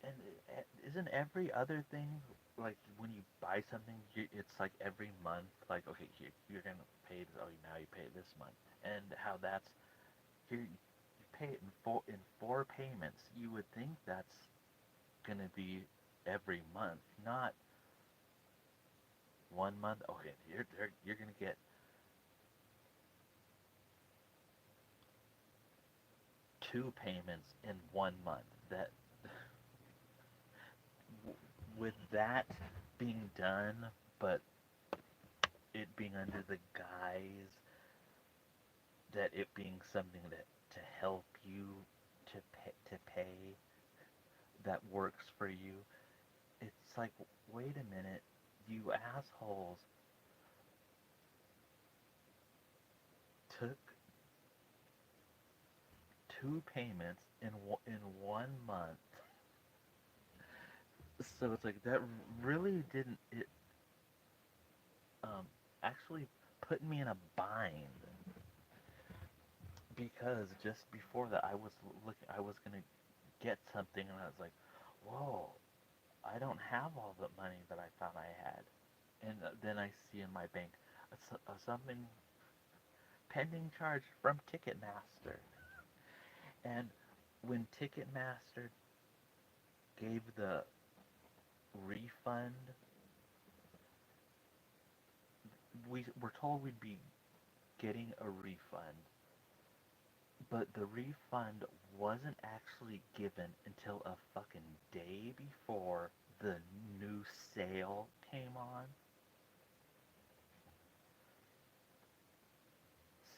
And isn't every other thing like when you buy something, it's like every month, like okay, you're gonna pay. Oh, now you pay this month, and how that's here you pay it in four payments. You would think that's gonna be every month, not one month. Okay, you're gonna get 2 payments in one month. That with that being done, but it being under the guise that it being something that to help you to pay that works for you. It's like, wait a minute, you assholes took 2 payments in 1 month. So it's like that really didn't it um actually put me in a bind, because just before that I was gonna get something and I was like, whoa, I don't have all the money that I thought I had. And then I see in my bank something pending charge from Ticketmaster. And when Ticketmaster gave the refund. We were told we'd be getting a refund, but the refund wasn't actually given until a fucking day before the new sale came on.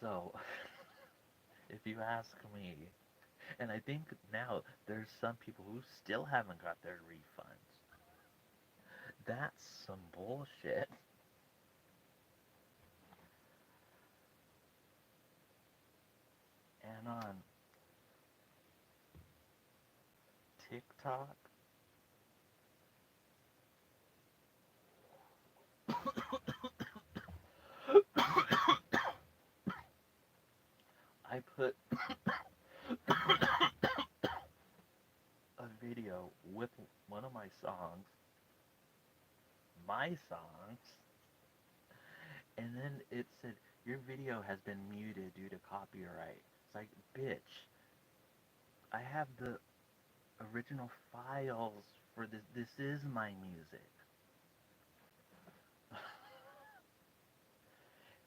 So, if you ask me, and I think now there's some people who still haven't got their refunds. That's some bullshit. And on TikTok, I put a video with one of my songs, and then it said, your video has been muted due to copyright. It's like, bitch, I have the original files for this. This is my music.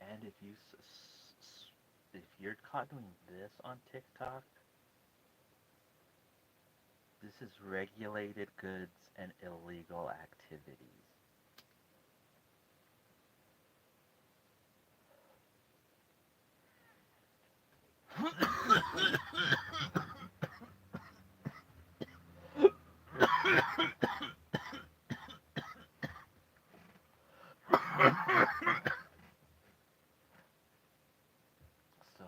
And if you're caught doing this on TikTok, this is regulated goods and illegal activities. So,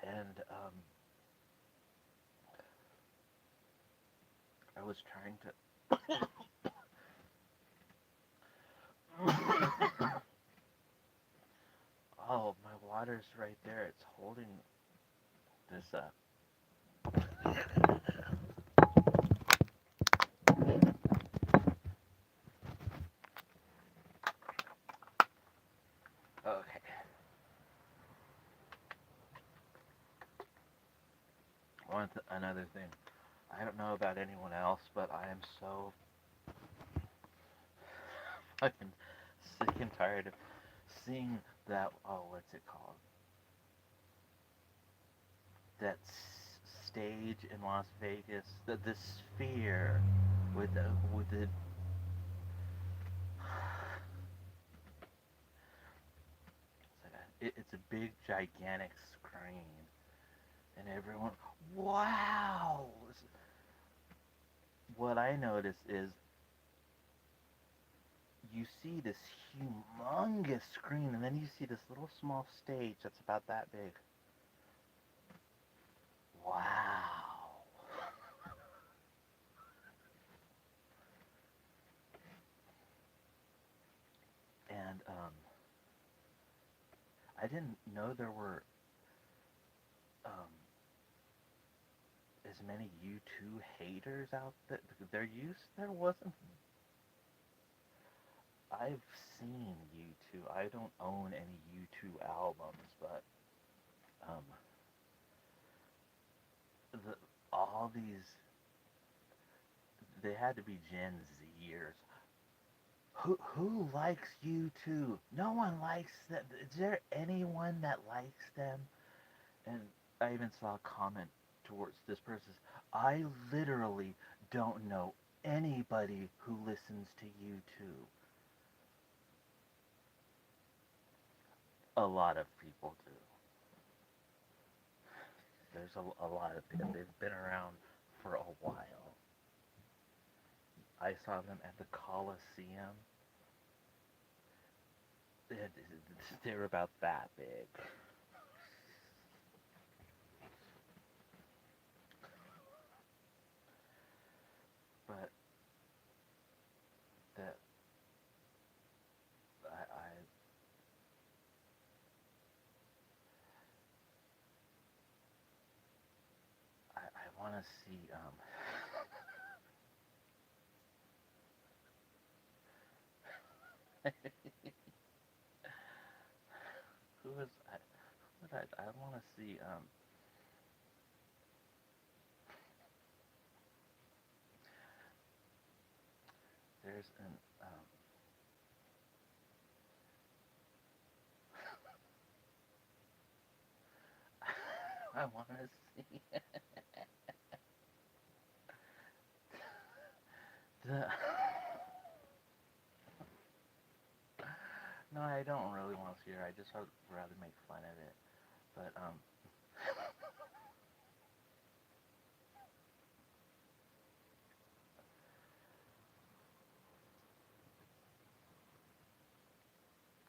and I was trying to. Oh, my water's right there. It's holding this up. Okay. Another thing. I don't know about anyone else, but I am so fucking sick and tired of seeing that. Oh, what's it called? That stage in Las Vegas, the Sphere, with the it's a big gigantic screen, and everyone, wow. What I notice is you see this humongous screen, and then you see this little small stage that's about that big. Wow. And I didn't know there were um, as many U2 haters out there. There wasn't. I've seen U2. I don't own any U2 albums, but um, the all these they had to be Gen Zers. Who likes U2? No one likes them. Is there anyone that likes them? And I even saw a comment towards this person. I literally don't know anybody who listens to U2. A lot of people do. There's a lot of people. They've been around for a while. I saw them at the Coliseum. They were about that big. But that I want to see who was I want to see there's an I want to see the. No, I don't really want to see her. I just would rather make fun of it. But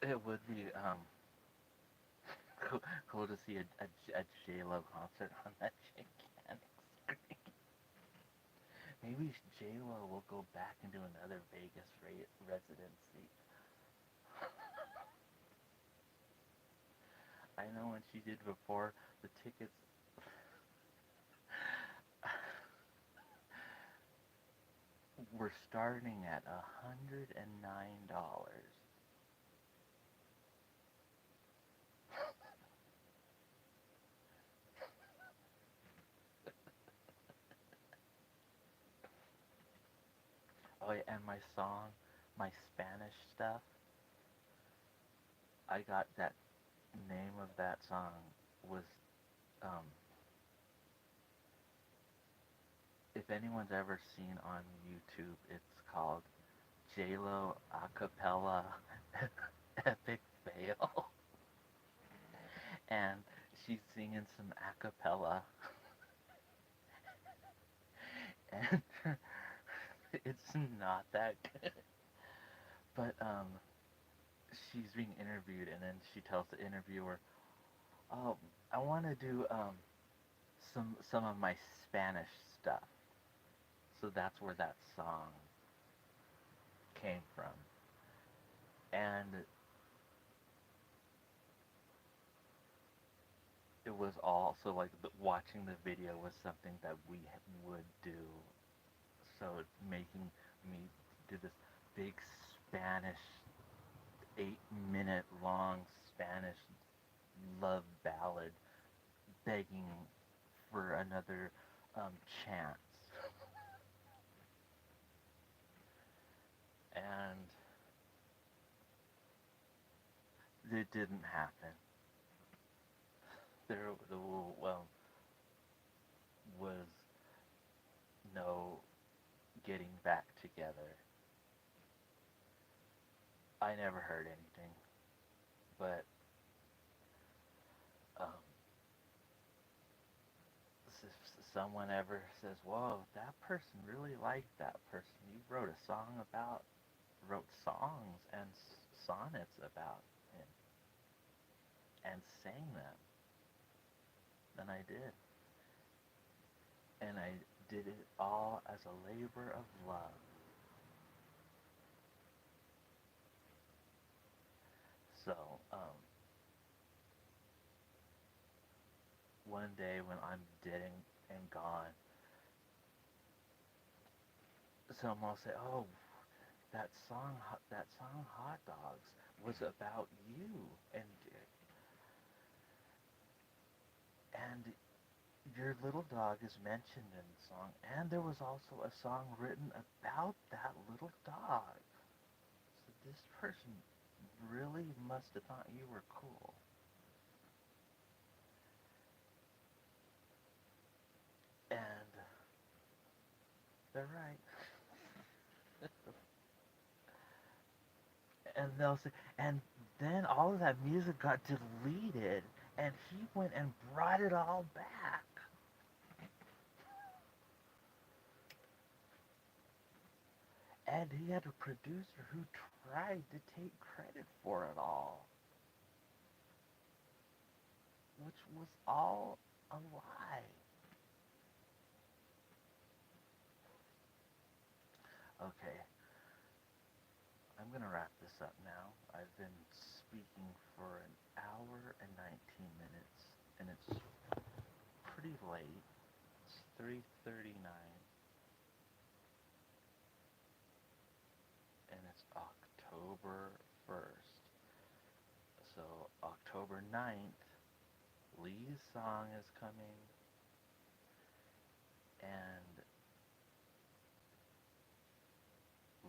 it would be cool to see a J Lo concert on that gigantic screen. Maybe J Lo will go back and do another Vegas residency. I know when she did before, the tickets were starting at $109. Oh, yeah, and my song, my Spanish stuff, I got that name of that song was, um, if anyone's ever seen on YouTube, it's called JLo Acapella Epic Fail. And she's singing some acapella, and it's not that good. But she's being interviewed, and then she tells the interviewer, "Oh, I want to do some of my Spanish stuff." So that's where that song came from, and it was also like watching the video was something that we would do. So it's making me do this big Spanish 8 minute long Spanish love ballad begging for another chance. And it didn't happen. There well, was no getting back together. I never heard anything, but um, if someone ever says, "Whoa, that person really liked that person. You wrote songs and sonnets about him, and sang them," then I did, and I did it all as a labor of love. So one day when I'm dead and gone, someone will say, "Oh, that song Hot Dogs was about you," and your little dog is mentioned in the song, and there was also a song written about that little dog. So this person really must have thought you were cool. And they're right. And they'll say, and then all of that music got deleted, and he went and brought it all back. And he had a producer who tried to take credit for it all, which was all a lie. Okay, I'm gonna wrap this up now. I've been speaking for an hour and 19 minutes, and it's pretty late. It's 3:39, and it's October 1st. So October 9th, Lee's song is coming, and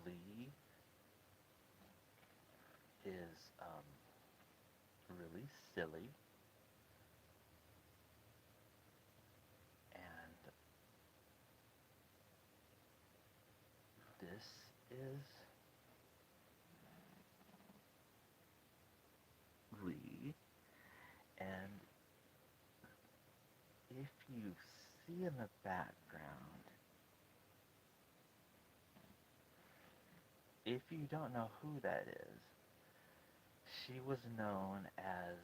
Lee is really silly, and this is Lee, and if you see in the background, if you don't know who that is, she was known as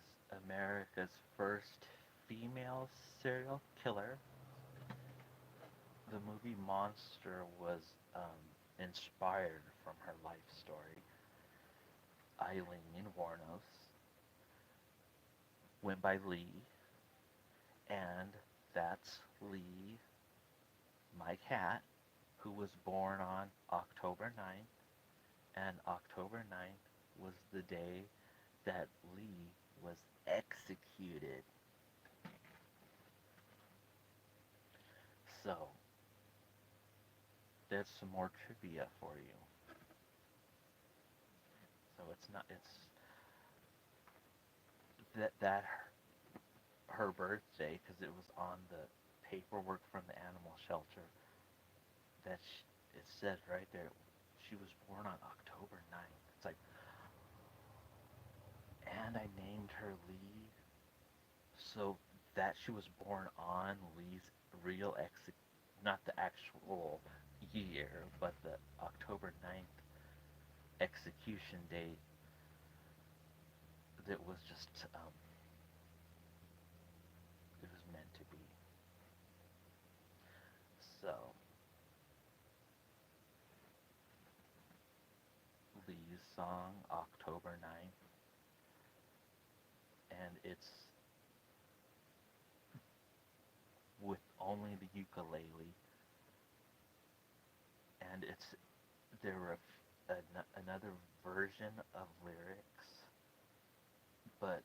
America's first female serial killer. The movie Monster was inspired from her life story. Eileen Wuornos went by Lee, and that's Lee, my cat, who was born on October 9th, and October 9th was the day that Lee was executed. So, there's some more trivia for you. So it's not, it's that her birthday, because it was on the paperwork from the animal shelter, that it says right there, she was born on October 9th. It's like, and I named her Lee, so that she was born on Lee's real not the actual year, but the October 9th execution date, that was just, it was meant to be. So, Lee's song, October 9th, and it's with only the ukulele, and there were another version of lyrics, but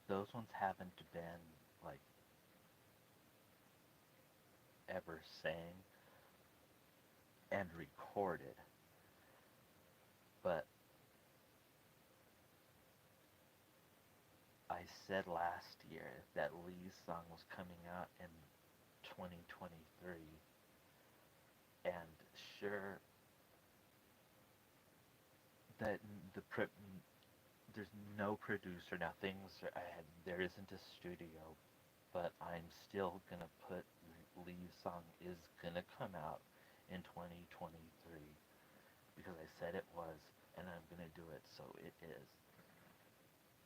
those ones haven't been, like, ever sang and recorded. But I said last year that Lee's song was coming out in 2023, and sure, that there's no producer now. There isn't a studio, but I'm still gonna put Lee's song is gonna come out in 2023 because I said it was, and I'm gonna do it. So it is.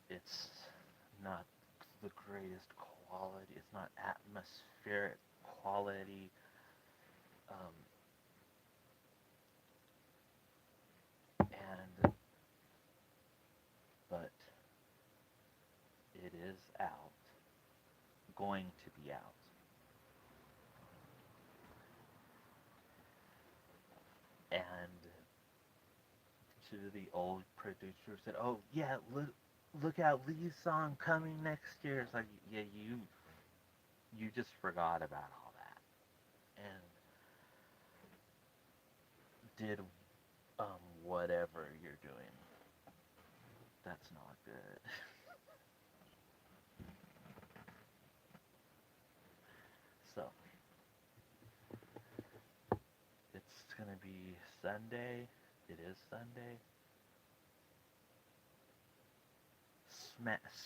It's not the greatest quality. It's not atmospheric quality. Um, and but it is out, going to be out. And to the old producer said, "Oh yeah, look out, Lee's song coming next year." It's like, yeah, you just forgot about all that and did whatever you're doing. That's not good. So it's gonna be Sunday. It is Sunday.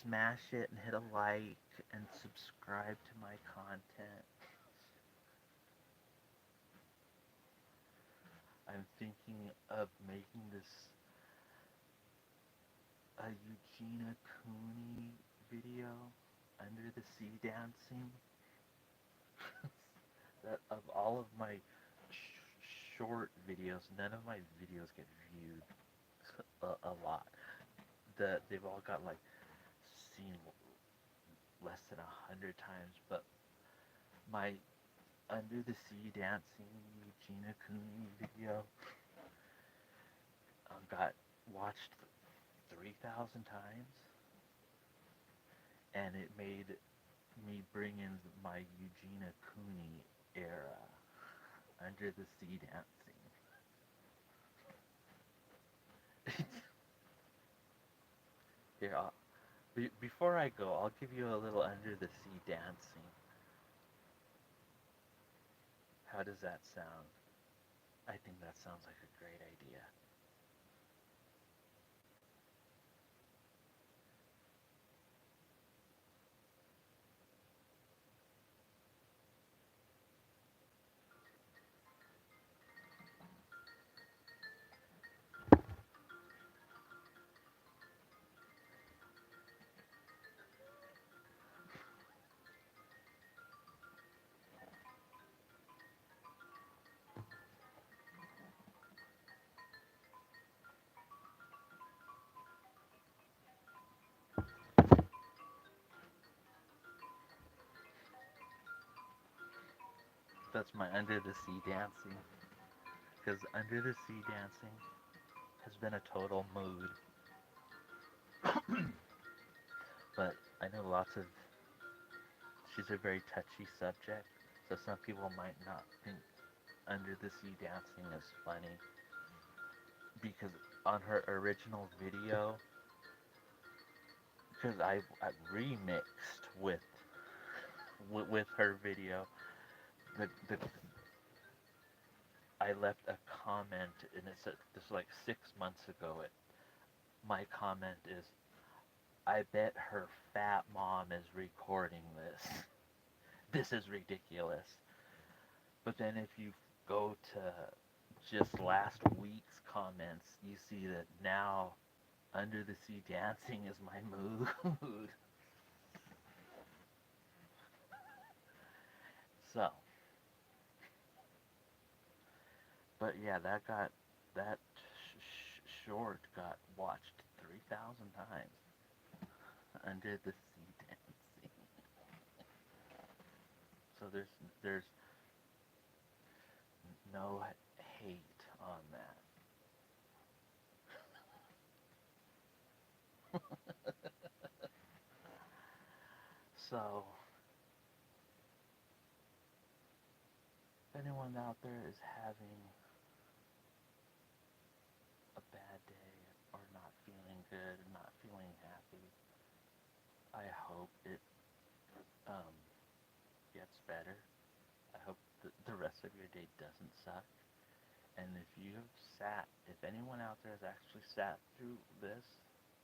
Smash it and hit a like and subscribe to my content. I'm thinking of making this a Eugenia Cooney video, Under the Sea Dancing. That of all of my short videos, none of my videos get viewed a lot. They've all got like seen less than 100 times, but my Under the Sea Dancing Eugenia Cooney video got watched 3,000 times, and it made me bring in my Eugenia Cooney era, Under the Sea Dancing. Here, before I go, I'll give you a little under the sea dancing. How does that sound? I think that sounds like a great idea. That's my under the sea dancing. Because under the sea dancing has been a total mood. But I know lots of. She's a very touchy subject, so some people might not think under the sea dancing is funny. Because on her original video, because I remixed with her video, the I left a comment, and it's this like 6 months ago. My comment is, I bet her fat mom is recording this. This is ridiculous. But then if you go to just last week's comments, you see that now under the sea dancing is my mood. So, but yeah, that short got watched 3,000 times. Under the sea dancing. So there's no hate on that. So if anyone out there is having a bad day or not feeling good or not feeling happy, I hope it um, gets better. I hope the rest of your day doesn't suck. And if anyone out there has actually sat through this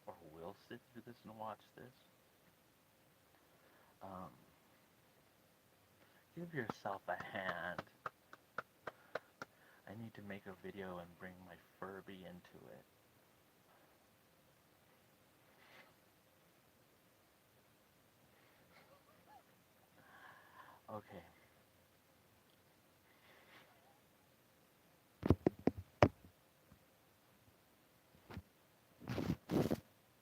or will sit through this and watch this, um, give yourself a hand. I need to make a video and bring my Furby into it. Okay.